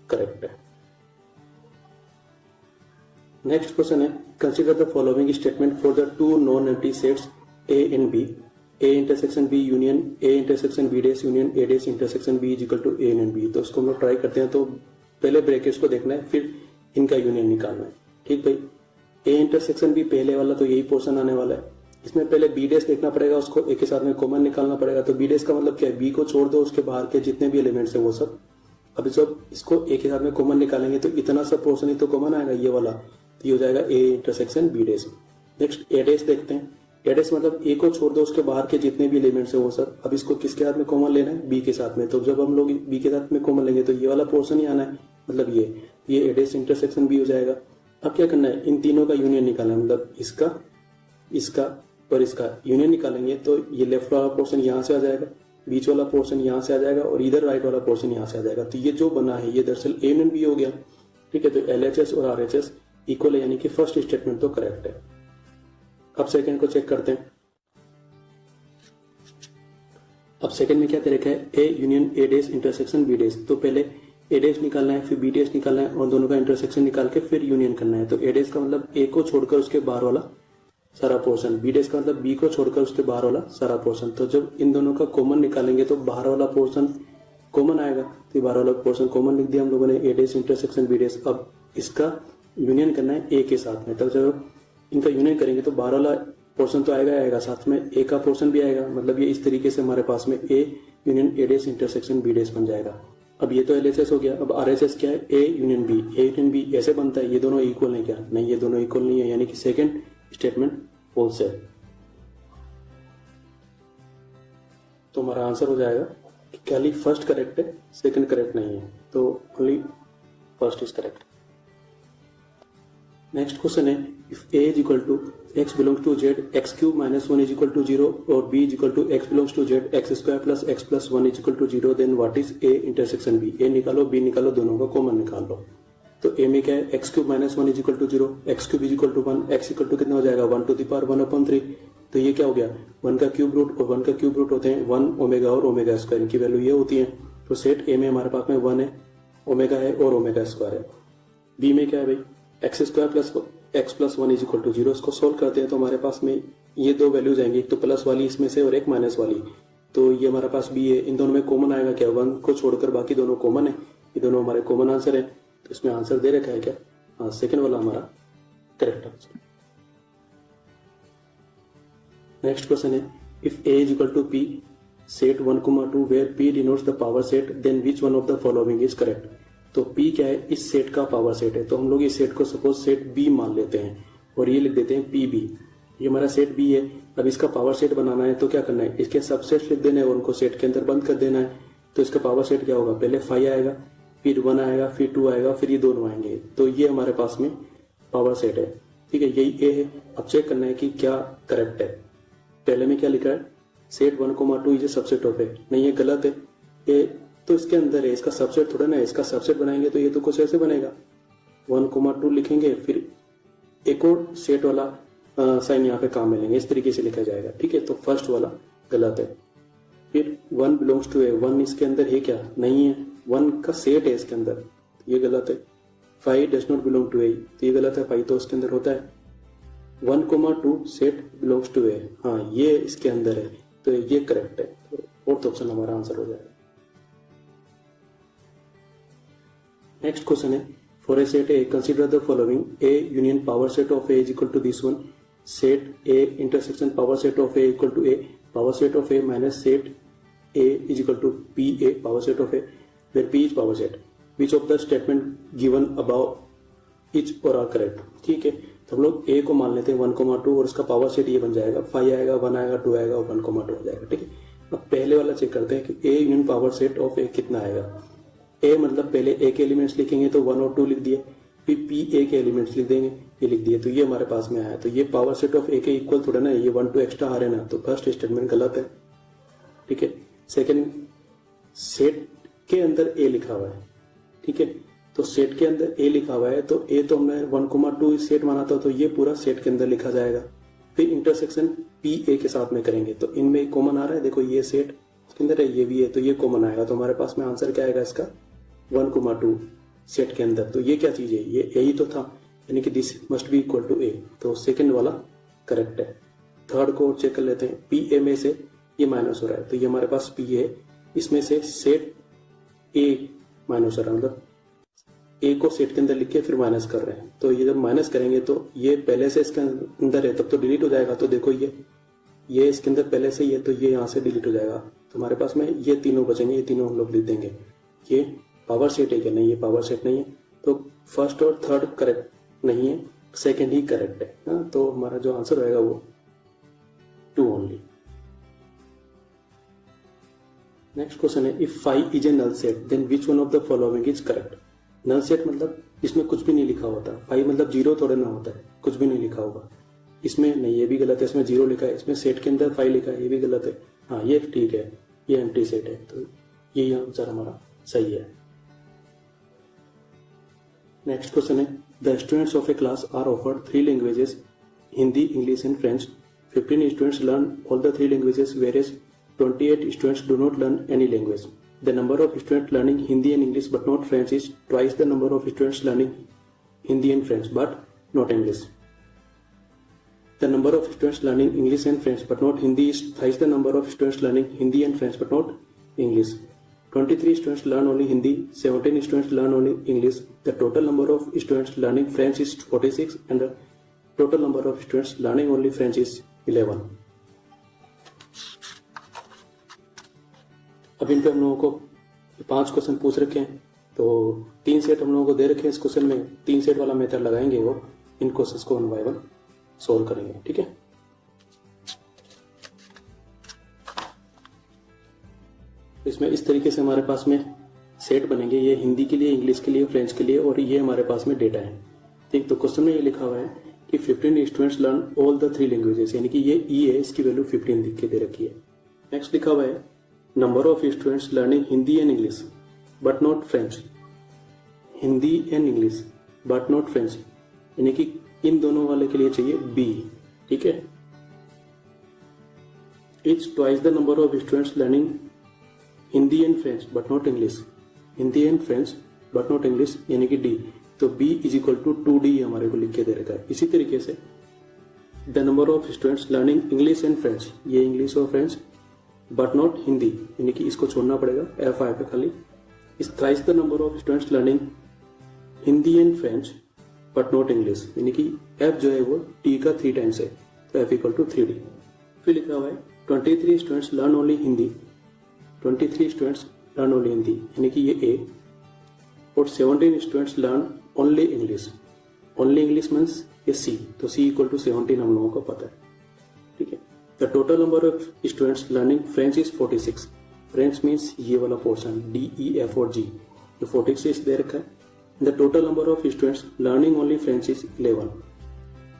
करेक्ट है। नेक्स्ट क्वेश्चन है, consider the following statement for the two non empty sets A and B, A intersection B union A intersection B dash union A dash intersection B is equal to A union B. तो इसको हम लोग try करते हैं। तो पहले brackets को देखना है, फिर इनका यूनियन निकालना है। ठीक भाई, ए इंटरसेक्शन बी पहले वाला तो यही पोर्शन आने वाला है। इसमें पहले बी डेस देखना पड़ेगा, उसको एक के साथ में कॉमन निकालना पड़ेगा। तो बी डेस का मतलब क्या है, बी को छोड़ दो, उसके बाहर के जितने भी एलिमेंट्स हैं वो सब। अब जब इसको एक के साथ में कॉमन निकालेंगे तो इतना सब पोर्शन ही तो कॉमन आएगा, ये वाला, तो ये हो जाएगा A intersection B dash. Next A dash देखते हैं। ए डेस मतलब ए को छोड़ दो, उसके बाहर के जितने भी एलिमेंट्स हैं वो सब। अब इसको किसके साथ में कॉमन लेना है, बी के साथ में। तो जब हम लोग बी के साथ में कॉमन लेंगे तो ये वाला पोर्शन ही आना है, मतलब ये ए डेस इंटरसेक्शन बी हो जाएगा। अब क्या करना है, इन तीनों का यूनियन निकालना है, मतलब इसका और इसका यूनियन निकालेंगे तो ये लेफ्ट वाला पोर्शन यहाँ से आ जाएगा, बीच वाला पोर्शन यहाँ से आ जाएगा और इधर राइट वाला पोर्शन यहाँ से आ जाएगा। तो ये जो बना है ये दरअसल ए यूनियन बी हो गया। ठीक है, तो LHS और RHS इक्वल है, यानी कि फर्स्ट स्टेटमेंट तो करेक्ट है। अब सेकंड को चेक करते हैं। अब सेकंड में क्या दे रखा है, A union A dash intersection B dash. तो पहले ए डेस निकालना है, फिर बी डेस निकालना है और दोनों का इंटरसेक्शन निकाल के फिर यूनियन करना है। तो ए डेस का मतलब ए को छोड़कर उसके बाहर वाला सारा पोर्शन, बी डेस का मतलब बी को छोड़कर उसके बाहर वाला सारा पोर्शन। तो जब इन दोनों का कॉमन निकालेंगे तो बाहर वाला पोर्शन कॉमन आएगा, तो बाहर वाला पोर्शन कॉमन लिख दिया हम लोगों ने, ए डेस इंटरसेक्शन बी डेस। अब इसका यूनियन करना है ए के साथ में। तब जब इनका यूनियन करेंगे तो बाहर वाला पोर्शन तो आएगा, साथ में ए का पोर्शन भी आएगा। मतलब ये इस तरीके से हमारे पास में A union A dash intersection B dash बन जाएगा। अब ये तो LHS हो गया। अब RHS क्या है, A union B. A union B ऐसे बनता है, ये दोनों इक्वल है क्या, नहीं, ये दोनों इक्वल नहीं है, यानी कि सेकंड स्टेटमेंट फॉल्स है। तो हमारा आंसर हो जाएगा कि खाली फर्स्ट करेक्ट है, सेकंड करेक्ट नहीं है, तो only first is correct. Next question है, if A is equal to x belongs to Z x cube minus 1 is equal to 0 और B is equal to x belongs to Z x square plus x plus 1 is equal to 0, then what is A intersection B. A निकालो, B निकालो, दोनों का common निकाल लो। तो ए में क्या है, x cube minus 1 is equal to 0, x cube is equal to 1, x equal to कितना हो जाएगा 1 टू द पावर 1/3। तो ये क्या हो गया, 1 का क्यूब रूट, और 1 का क्यूब रूट होते हैं 1 ओमेगा और ओमेगा स्क्वायर, इनकी वैल्यू ये होती है। तो सेट ए में हमारे पास में 1 है, ओमेगा है और ओमेगा स्क्वायर है। बी में क्या है भाई, x square plus x plus 1 is equal to 0। इसको सोल्व करते हैं तो हमारे पास में ये दो वैल्यूज आएंगी, एक तो प्लस वाली इसमें से और एक माइनस वाली। तो ये हमारे पास बी है, इन दोनों में कॉमन आएगा क्या, 1 को छोड़कर बाकी दोनों कॉमन है, ये दोनों हमारे कॉमन आंसर है। तो इसमें आंसर दे रखा है क्या, हाँ, सेकेंड वाला हमारा करेक्ट आंसर। नेक्स्ट क्वेश्चन है, if A is equal to P set 1,2 where P denotes the power set, then which one of the following is correct. तो P क्या है, इस सेट का पावर सेट है। तो हम लोग इस सेट को सपोज सेट B मान लेते हैं और ये लिख देते हैं PB। ये हमारा सेट B है। अब इसका पावर सेट बनाना है तो क्या करना है, इसके सबसेट लिख देना है और उनको सेट के अंदर बंद कर देना है। तो इसका पावर सेट क्या होगा, पहले 5 आएगा, फिर 1 आएगा, फिर 2 आएगा, फिर ये दोनों आएंगे। तो ये हमारे पास में पावर सेट है। ठीक है, यही A है। अब चेक करना है कि क्या करेक्ट है। पहले में क्या लिखा है, set 1,2 is a subset of A, नहीं, ये गलत है। ए तो इसके अंदर है, इसका सबसेट थोड़ा ना है, इसका सबसेट बनाएंगे तो ये तो कुछ ऐसे बनेगा, 1,2 लिखेंगे, फिर एक और सेट वाला साइन यहाँ पे काम में लेंगे, इस तरीके से लिखा जाएगा। ठीक है, तो फर्स्ट वाला गलत है। फिर 1 बिलोंग्स टू ए, 1 इसके अंदर है क्या, नहीं है, 1 का सेट है इसके अंदर, ये गलत है। 5 does not belong to A, तो ये गलत है, 5 तो इसके अंदर होता है। 1,2 सेट बिलोंग्स टू ए, हाँ, ये इसके अंदर है, तो ये करेक्ट है। तो फोर्थ ऑप्शन हमारा आंसर हो जाएगा। नेक्स्ट क्वेश्चन है, for a set A consider the following, A union power set of A is equal to this one, set A intersection power set of A equal to A power set of A minus set A is equal to P A power set of A, where P is power set, which of the statement given above is और are correct. ठीक है, तो हम लोग ए को मान लेते हैं 1,2 और उसका पावर सेट ये बन जाएगा, 5 आएगा, 1 आएगा, 2 आएगा और 1,2 हो जाएगा। ठीक है, अब पहले वाला चेक करते हैं कि A union power set of A कितना आएगा। ए मतलब पहले ए के एलिमेंट्स लिखेंगे तो 1 और 2 लिख दिए, फिर पी ए के एलिमेंट्स लिख देंगे, ये लिख दिए, तो ये हमारे पास में आया। तो ये पावर सेट ऑफ ए के इक्वल थोड़ा ना, ये 1 2 एक्स्ट्रा आ रहे ना, तो फर्स्ट स्टेटमेंट गलत है। ठीक है, सेकंड, सेट के अंदर ए लिखा हुआ है। ठीक है, तो सेट के अंदर ए लिखा हुआ है, तो ए तो हमने 1,2 सेट माना था, तो ये पूरा सेट के अंदर लिखा जाएगा। फिर इंटरसेक्शन पी ए के साथ में करेंगे, तो इनमें कॉमन आ रहा है, देखो ये सेट के अंदर है, ये भी है, तो ये कॉमन आएगा। तो हमारे पास में आंसर क्या आएगा इसका, 1,2 सेट के अंदर। तो ये क्या चीज है, ये ए ही तो था, यानी कि this must be equal to A, तो सेकंड वाला करेक्ट है। थर्ड को चेक कर लेते हैं, पी ए में से ये माइनस हो रहा है, तो ये हमारे पास पी है, इसमें से सेट ए माइनस हो रहा है, मतलब ए को सेट के अंदर लिख के फिर माइनस कर रहे हैं। तो ये जब माइनस करेंगे तो ये पहले से इसके अंदर है, तब तो डिलीट हो जाएगा। तो देखो ये इसके अंदर पहले से ही है, तो ये यहाँ से डिलीट हो जाएगा। तो हमारे पास में ये तीनों बचेंगे, ये तीनों हम लोग लिख देंगे। ये पावर सेट है क्या, नहीं, ये पावर सेट नहीं है, तो फर्स्ट और थर्ड करेक्ट नहीं है, सेकेंड ही करेक्ट है ना। तो हमारा जो आंसर रहेगा वो 2 ओनली। नेक्स्ट क्वेश्चन है, if 5 is a null set then which one of the following is correct. Null set मतलब इसमें कुछ भी नहीं लिखा होता, 5 मतलब 0 थोड़ा ना होता है, कुछ भी नहीं लिखा होगा इसमें, नहीं ये भी गलत है, इसमें 0 लिखा है, इसमें सेट के अंदर 5 लिखा है, ये भी गलत है। हाँ ये ठीक है, ये एम्प्टी सेट है, तो ये आंसर हमारा सही है। नेक्स्ट क्वेश्चन है, the students of a class are offered 3 languages, Hindi, English and French. 15 students learn all the 3 languages whereas 28 students do not learn any language. The number of students learning Hindi and English but not French is twice the number of students learning Hindi and French but not English. The number of students learning English and French but not Hindi is thrice the number of students learning Hindi and French but not English. 23 students learn only Hindi, 17 students learn only English. The total number of students learning French is 46 and the total number of students learning only French is 11. अब इन पे हम लोगों को 5 question पूछ रखे हैं, तो 3 set हम लोगों को दे रखे हैं इस क्वेश्चन में, 3 सेट वाला मेथड लगाएंगे, वो इन क्वेश्चंस को 1 बाय 1 सोल्व करेंगे। ठीक है, इसमें इस तरीके से हमारे पास में सेट बनेंगे, ये हिंदी के लिए, इंग्लिश के लिए, फ्रेंच के लिए, और ये हमारे पास में डेटा है। ठीक, तो क्वेश्चन में ये लिखा हुआ है कि 15 students learn all the 3 languages, यानी कि ये ई है, इसकी वैल्यू 15 लिख के दे रखी है। नेक्स्ट लिखा हुआ है, number of students learning Hindi and English but not French, Hindi and English but not French, यानी कि इन दोनों वाले के लिए चाहिए बी। ठीक है, it's twice the number of students learning Hindi and French but not English, Hindi and French but not English, यानी कि डी। तो B is equal to 2D हमारे को लिख के दे रखा है। इसी तरीके से the number of students learning English and French, ये इंग्लिश और फ्रेंच बट नॉट हिंदी, यानी कि इसको छोड़ना पड़ेगा, एफ आएगा खाली। इस thrice the number of students learning Hindi and French but not English, यानी कि एफ जो है वो टी का 3 टाइम्स है, तो एफ इक्वल टू 3D। फिर लिखा हुआ है 23 students learn only Hindi, 23 students learn only Hindi, यानी कि ये ए, और 17 students learn only English, only English means ये सी, तो सी इक्वल टू 17 हम लोगों को पता है। ठीक है, the total number of students learning French is 46, French means ये वाला पोर्शन डी ई एफ और जी, ये 46 दे रखा है। The total number of students learning only French is 11,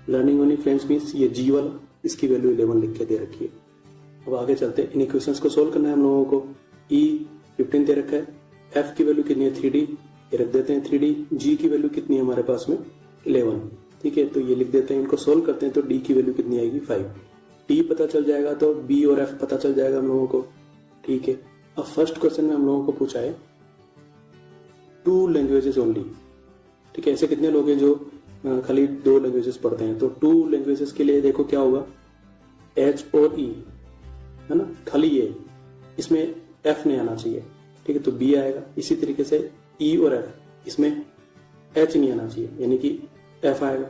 learning only French means ये जी वाला, इसकी वैल्यू 11 लिख के दे रखी है। अब आगे चलते हैं, इन इक्वेशंस को सोल्व करना है हम लोगों को। ई 15 दे रखा है, एफ की वैल्यू कितनी है 3D, ये रख देते हैं 3D, जी की वैल्यू कितनी है हमारे पास में 11। ठीक है, तो ये लिख देते हैं, इनको सोल्व करते हैं, तो डी की वैल्यू कितनी आएगी 5, टी पता चल जाएगा तो बी और एफ पता चल जाएगा हम लोगों को। ठीक है, अब फर्स्ट क्वेश्चन में हम लोगों को पूछा है 2 लैंग्वेजेस ओनली। ठीक है, ऐसे कितने लोग हैं जो खाली 2 लैंग्वेजेस पढ़ते हैं, तो 2 लैंग्वेजेस के लिए देखो क्या होगा, एच और ई है ना, खाली ये, इसमें एफ नहीं आना चाहिए। ठीक है, तो बी आएगा। इसी तरीके से ई और एफ, इसमें एच नहीं आना चाहिए, यानी कि एफ आएगा।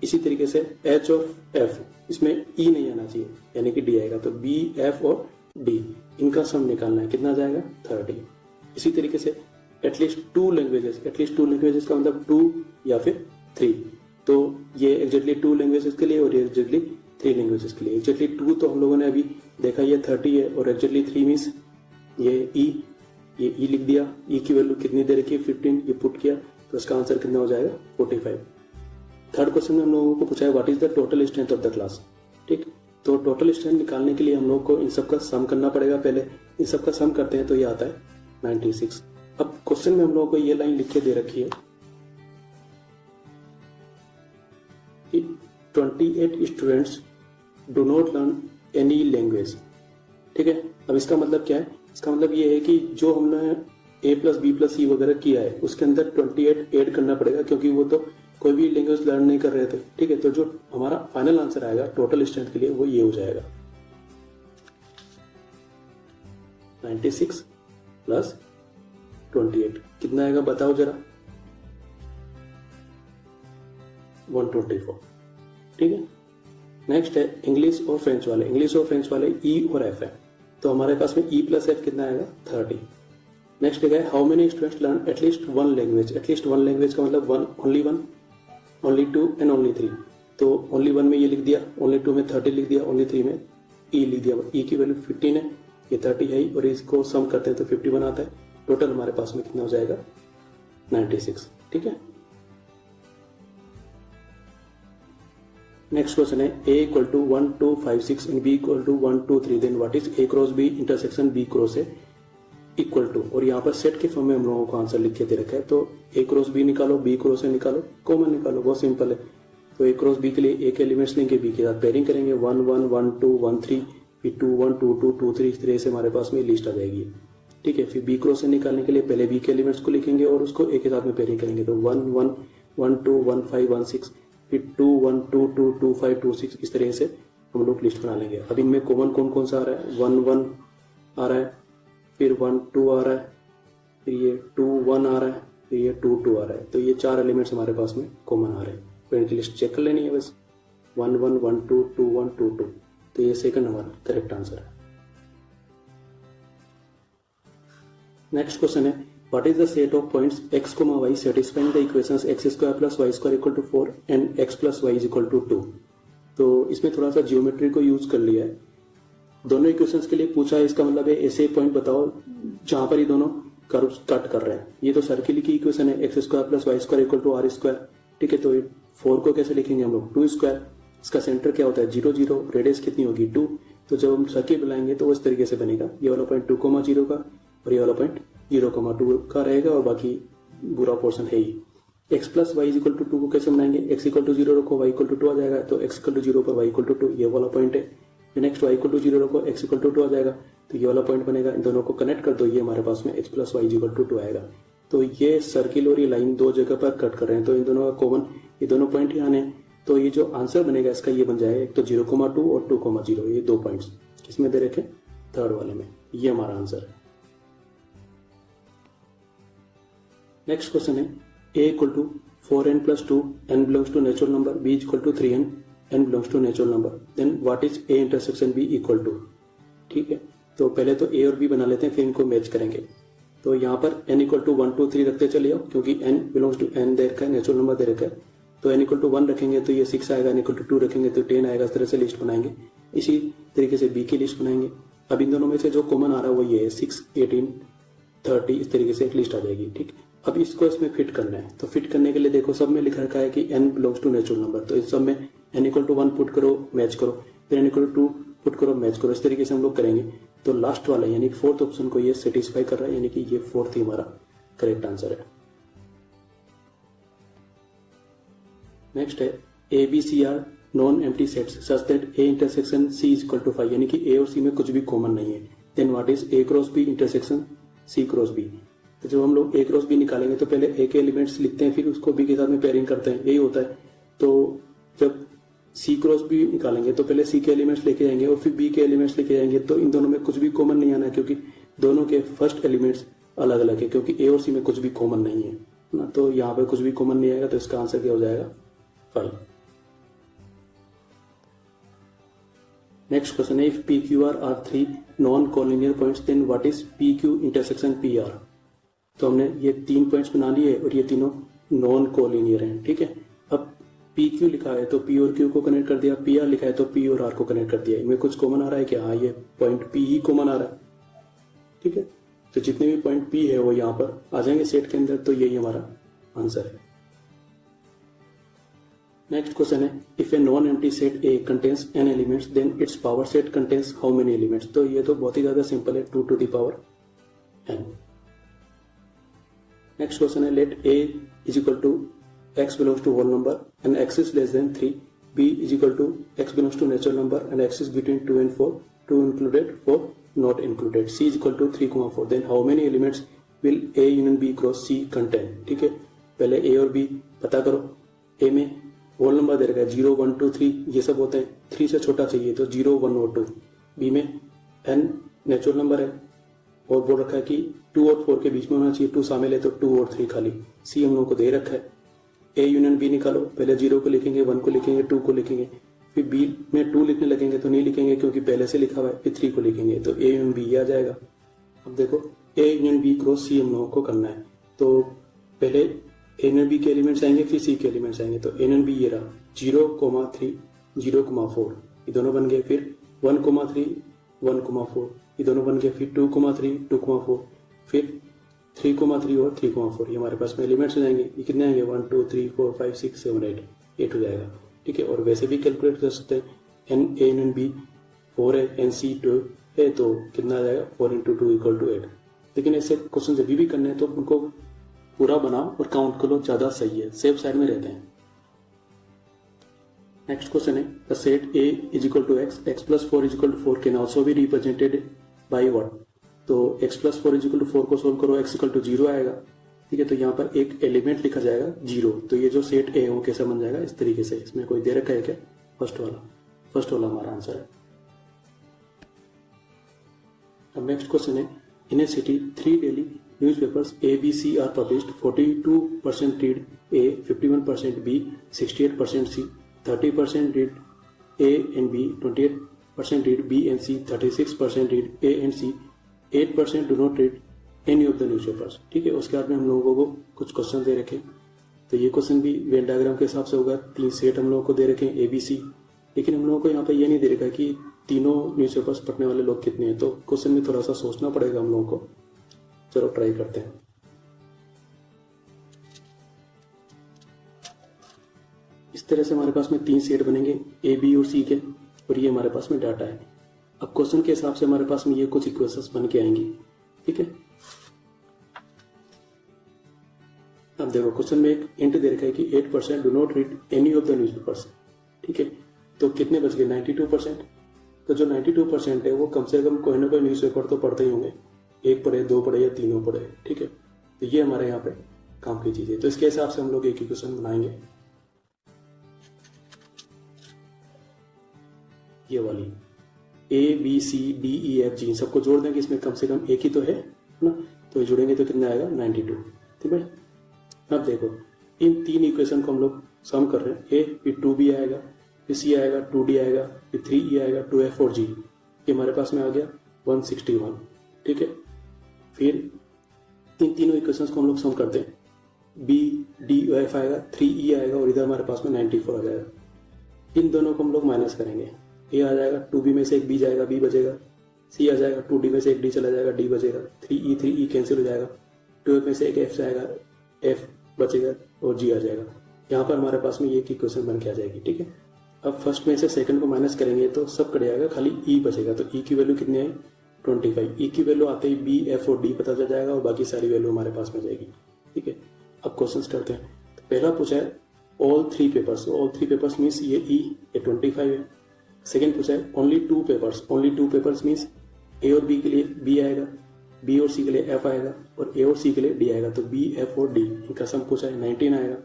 इसी तरीके से एच और एफ, इसमें ई नहीं आना चाहिए, यानी कि डी आएगा। तो बी, एफ और डी, इनका सम निकालना है, कितना जाएगा 30। इसी तरीके से एटलीस्ट 2 लैंग्वेजेस, एटलीस्ट 2 लैंग्वेजेस का मतलब 2 या फिर 3, तो ये एग्जैक्टली 2 लैंग्वेजेस के लिए और ये एग्जैक्टली 3 लैंग्वेजेस के लिए। एग्जैक्टली 2 तो हम लोगों ने अभी देखा ये 30 है और एग्जैक्टली 3 मीन्स ये ई लिख दिया, ई की वैल्यू कितनी दे रखी है 15, ये पुट किया तो इसका आंसर कितना हो जाएगा 45। थर्ड क्वेश्चन में हम लोगों को पूछा है what is the total strength of the class. ठीक, तो टोटल स्ट्रेंथ निकालने के लिए हम लोग को इन सब का सम करना पड़ेगा। पहले इन सब का सम करते हैं तो ये आता है 96। अब क्वेश्चन में हम लोगों को ये लाइन लिख के दे रखी है कि 28 students do not learn any language. ठीक है, अब इसका मतलब क्या है, इसका मतलब ये है कि जो हमने A+B+C वगैरह किया है उसके अंदर 28 ऐड करना पड़ेगा, क्योंकि वो तो कोई भी लैंग्वेज लर्न नहीं कर रहे थे। ठीक है, तो जो हमारा फाइनल आंसर आएगा टोटल स्ट्रेंथ के लिए वो ये हो जाएगा 96 प्लस 28 कितना आएगा बताओ जरा, 124। ठीक है, नेक्स्ट है इंग्लिश और फ्रेंच वाले। इंग्लिश और फ्रेंच वाले ई और एफ है, तो हमारे पास में E+F कितना आएगा 30। नेक्स्ट है how many students learn at least one language. At least one language का मतलब only one, only two and only three. तो ओनली वन में ये लिख दिया, ओनली टू में 30 लिख दिया, ओनली थ्री में ई लिख दिया। ई की वैल्यू 15 है, ये 30 है और इसको सम करते हैं तो 51 आता है। टोटल हमारे पास में कितना हो जाएगा 96। ठीक है, नेक्स्ट क्वेश्चन है A = 1 2 5 6 and B = 1 2 3 then what is A cross B intersection B cross A equal to. और यहाँ पर सेट के फॉर्म में हम लोगों को आंसर लिख के दे रखा है, तो A क्रॉस B निकालो, B क्रॉस A निकालो, कॉमन निकालो, बहुत सिंपल है। तो A क्रॉस B के लिए A के एलिमेंट्स लेंगे, B के साथ पेयरिंग करेंगे 1 1 1 2 1 3, फिर 2 1 2 2 2 3, इस तरह से हमारे पास में लिस्ट आ जाएगी। ठीक है, फिर B क्रॉस A निकालने के लिए पहले B के एलिमेंट्स को लिखेंगे और उसको A के साथ में पेयरिंग करेंगे, तो 1 1 1 2 1 5 1 6, फिर 2 1 2 2 2 5 2 6, इस तरह से हम लोग लिस्ट बना लेंगे। अब इनमें कॉमन कौन कौन सा आ रहा है, 1 1 आ रहा है, फिर 1 2 आ रहा है, फिर ये 2 1 आ रहा है, फिर ये 2 2 आ रहा है। तो ये 4 एलिमेंट्स हमारे पास में कॉमन आ रहे हैं, तो इनकी लिस्ट चेक कर लेनी है बस। 1 1 1 2 2 1 2 2, तो ये सेकंड हमारा करेक्ट आंसर है। नेक्स्ट क्वेश्चन है what is the set of points x, y satisfying the equations x² + y² = 4 and x + y = 2। तो इसमें थोड़ा सा जियोमेट्री को यूज कर लिया है। दोनों इक्वेशंस के लिए पूछा है, इसका मतलब है ऐसे पॉइंट बताओ जहां पर ये दोनों कर्व्स कट कर रहे हैं। ये तो सर्किल की इक्वेशन है, x² + y² = r²। ठीक है, तो 4 को कैसे लिखेंगे हम लोग 2²। इसका सेंटर क्या होता है 0 0, रेडियस कितनी होगी 2। तो जब हम सर्किल बनाएंगे तो इस तरीके से बनेगा, ये वाला पॉइंट 2, 0 का और ये वाला पॉइंट 0, 2 का रहेगा और बाकी पूरा पोर्शन है ही। x + y = 2 को कैसे बनाएंगे, x = 0 रखो, y = 2 आ जाएगा, तो x = 0 पर y = 2, ये वाला पॉइंट है। नेक्स्ट y = 0 रखो, x = 2 आ जाएगा, तो ये वाला पॉइंट बनेगा। इन दोनों को कनेक्ट कर दो, ये हमारे पास में x + y = 2 आएगा। तो ये सर्किल और ये लाइन दो जगह पर कट कर रहे हैं, तो इन दोनों का कॉमन ये दोनों पॉइंट ही आने, तो ये जो आंसर बनेगा इसका ये बन जाएगा, एक तो 0, 2 और 2, 0, ये 2 पॉइंट्स किसमें दे रखे, थर्ड वाले में। ये हमारा आंसर है। नेक्स्ट क्वेश्चन है A = 4n + 2 n belongs to natural number, B = 3n n belongs to natural number, then what is A intersection B equal to। ठीक है, तो पहले तो A और B बना लेते हैं, फिर इनको मैच करेंगे। तो यहाँ पर n = 1 2 3 रखते चले जाओ, क्योंकि n belongs to n दे रखा है, नेचुरल नंबर दे रखा है। तो n = 1 रखेंगे तो ये 6 आएगा, n = 2 रखेंगे तो 10 आएगा। इस तरह से लिस्ट बनाएंगे। इसी तरीके से B की लिस्ट बनाएंगे। अब इन दोनों में से जो कॉमन आ रहा है वो ये है 6 18 30, इस तरीके से एक लिस्ट आ जाएगी। ठीक, अब इसको इसमें फिट करना है, तो फिट करने के लिए देखो सब में लिख रखा है कि n belongs to natural number, तो इस सब में n = 1 पुट करो, मैच करो, फिर n = 2 पुट करो, मैच करो। इस तरीके से हम लोग करेंगे। तो लास्ट वाला यानी फोर्थ ऑप्शन को ये सेटिस्फाई कर रहा है, यानी कि ये फोर्थ ही हमारा करेक्ट आंसर है। नेक्स्ट है A B C are non empty sets such that A intersection C = 5, यानी कि A और C में कुछ भी कॉमन नहीं है। Then what is A cross B intersection C cross B। तो जब हम लोग A क्रॉस B निकालेंगे तो पहले A के एलिमेंट्स लिखते हैं, फिर उसको B के साथ में पेयरिंग करते हैं, यही होता है। तो जब C क्रॉस B निकालेंगे तो पहले C के एलिमेंट्स लेके जाएंगे और फिर B के एलिमेंट्स लेके जाएंगे। तो इन दोनों में कुछ भी कॉमन नहीं आना है, क्योंकि दोनों के फर्स्ट एलिमेंट्स अलग अलग है, क्योंकि A और C में कुछ भी कॉमन नहीं है ना। तो यहाँ पे कुछ भी कॉमन नहीं आएगा, तो इसका आंसर क्या हो जाएगा 5। नेक्स्ट क्वेश्चन है if PQR are 3 non collinear points then what is PQ intersection PR। तो हमने ये 3 पॉइंट्स बना लिए और ये तीनों नॉन कोलिनियर हैं। ठीक है, अब पी क्यू लिखा है तो पी और क्यू को कनेक्ट कर दिया, पी आर लिखा है तो पी और आर को कनेक्ट कर दिया। इनमें कुछ कॉमन आ रहा है क्या? हाँ, ये पॉइंट पी ही कॉमन आ रहा है। ठीक है, तो जितने भी पॉइंट पी है वो यहाँ पर आ जाएंगे सेट के अंदर, तो यही हमारा आंसर है। नेक्स्ट क्वेश्चन है, if a non empty set A contains n elements then its power set contains how many elements. तो ये तो बहुत ही ज्यादा सिंपल है, 2 to the power n। Next question है, let a is equal to x belongs to whole number and x is less than 3, b is equal to x belongs to natural number and x is between 2 and 4, 2 included, 4 not included, c is equal to 3, 4, then how many elements will a union b cross c contain। ठीक है, पहले a और b पता करो। a में whole number दे रखा है 0, 1, 2, 3 ये सब होते हैं, 3 से छोटा चाहिए तो 0, 1 और 2। b में n नेचुरल नंबर है और बोल रखा है कि 2 और 4 के बीच में होना चाहिए, 2 शामिल है तो 2 और 3 खाली। c हम लोगों को दे रखा है। a यूनियन b निकालो, पहले 0 को लिखेंगे, 1 को लिखेंगे, 2 को लिखेंगे, फिर b में 2 लिखने लगेंगे तो नहीं लिखेंगे क्योंकि पहले से लिखा हुआ है, फिर 3 को लिखेंगे तो a यूनियन b आ जाएगा। अब देखो a union b cross c हम लोगों को करना है, तो पहले a यूनियन b के एलिमेंट्स आएंगे फिर c के एलिमेंट्स आएंगे, तो a यूनियन b ये रहा 0,3, 0,4 ये दोनों बन गए, फिर 1,3, 1,4 ये दोनों बन गए, फिर 2,3, 2,4 फिर 3,3 और 3,4 ये हमारे पास में एलिमेंट्स हो जाएंगे। ये कितने आएंगे? 1, 2, 3, 4, 5, 6, 7, 8 हो जाएगा। ठीक है, और वैसे भी कैलकुलेट कर सकते हैं, एन ए एन बी 4 है, एन सी 2 है, तो कितना आ जाएगा? 4 × 2 = 8। लेकिन ऐसे क्वेश्चन जब भी करने हैं तो उनको पूरा बनाओ और काउंट करो, ज्यादा सही है, सेफ साइड में रहते हैं। नेक्स्ट क्वेश्चन है, the set A is equal to x, x plus 4 is equal to 4 can also be represented by what. तो x plus 4 is equal to 4 को सोल्व करो, x इक्वल टू 0 आएगा। ठीक है, तो यहाँ पर एक एलिमेंट लिखा जाएगा 0, तो ये जो सेट ए है वो कैसे बन जाएगा? इस तरीके से। इसमें कोई दे रखा है क्या? फर्स्ट वाला हमारा आंसर है। अब नेक्स्ट क्वेश्चन है, in a city 3 daily newspapers A, B, C are published, 42% read A, 51% B, 68% C, 30% read A and B, 28% read B and C, 36% read A and C, 8% do not read any of the newspapers. ठीक है, उसके बाद में हम लोगों को कुछ question दे रखे, तो ये क्वेश्चन भी वेन डायग्राम के हिसाब से होगा। 3 सेट हम लोगों को दे रखे A, B, C, लेकिन हम लोगों को यहाँ पे ये नहीं दे रखा कि तीनों न्यूज़पेपर्स पढ़ने वाले लोग कितने हैं, तो क्वेश्चन में थोड़ा सा सोचना पड़ेगा हम लोगों को। चलो ट्राई करते हैं। इस तरह से हमारे पास में 3 सेट बनेंगे A, B और C के, और ये हमारे पास में डाटा है। अब क्वेश्चन के हिसाब से हमारे पास में ये कुछ इक्वेशंस बन के आएंगी। ठीक है, अब देखो क्वेश्चन में एक इंट दे रखा है कि 8% do not read any of the newspapers. ठीक है, तो कितने बच गए? 92%। तो जो 92% है वो कम से कम कोई ना कोई न्यूज़पेपर तो पढ़ते ही होंगे, 1 पढ़े, 2 पढ़े या तीनों पढ़े। ठीक है, तो ये हमारे यहाँ पे काम की चीज है, तो इसके हिसाब से हम लोग एक इक्वेशन बनाएंगे, ये वाली A, B, C, D, E, F, G सबको जोड़ देंगे, इसमें कम से कम एक ही तो है ना, तो जोड़ेंगे तो कितना आएगा? 92। ठीक है, अब देखो इन 3 इक्वेशन को हम लोग सम कर रहे हैं, A फिर 2B आएगा, फिर C आएगा, 2D आएगा, फिर 3E आएगा, 2F और G, ये हमारे पास में आ गया 161। ठीक है, फिर इन तीनों इक्वेशंस को हम लोग सम करते हैं, B, D, F आएगा, 3E आएगा और इधर हमारे पास में 94 आ जाएगा। इन दोनों को हम लोग माइनस करेंगे, A आ जाएगा, 2B में से एक B जाएगा, B बचेगा, C आ जाएगा, 2D में से एक D चला जाएगा, D बचेगा, 3E कैंसिल हो जाएगा, 2F में से एक F जाएगा, F बचेगा और G आ जाएगा। यहाँ पर हमारे पास में ये इक्वेशन बन के आ जाएगी। ठीक है, अब फर्स्ट में से सेकंड को माइनस करेंगे तो सब कट जाएगा, खाली E बचेगा, तो E की वैल्यू कितनी है? 25। E की वैल्यू आते ही B, F और D पता चल जाएगा और बाकी सारी वैल्यू हमारे पास में जाएगी। ठीक है, अब क्वेश्चन करते हैं। तो पहला पूछा है ऑल 3 पेपर्स मीन्स ये E, ये 25 है। सेकेंड पूछा है ओनली 2 पेपर्स मीन्स A और B के लिए B आएगा, B और C के लिए F आएगा और A और C के लिए D आएगा, तो B, F और D इनका सम पूछा है, 19 आएगा।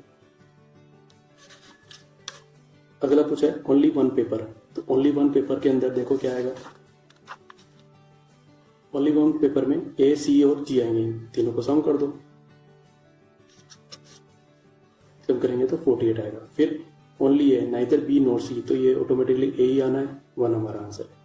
अगला पूछा है ओनली 1 पेपर, तो ओनली 1 पेपर के अंदर देखो क्या आएगा, ओनली 1 पेपर में A, C और G आएंगे, तीनों को सम कर दो, सम करेंगे तो 48 आएगा। फिर ओनली है नाइदर B नॉर C, तो ये ऑटोमेटिकली A ही आना है, 1 हमारा आंसर है।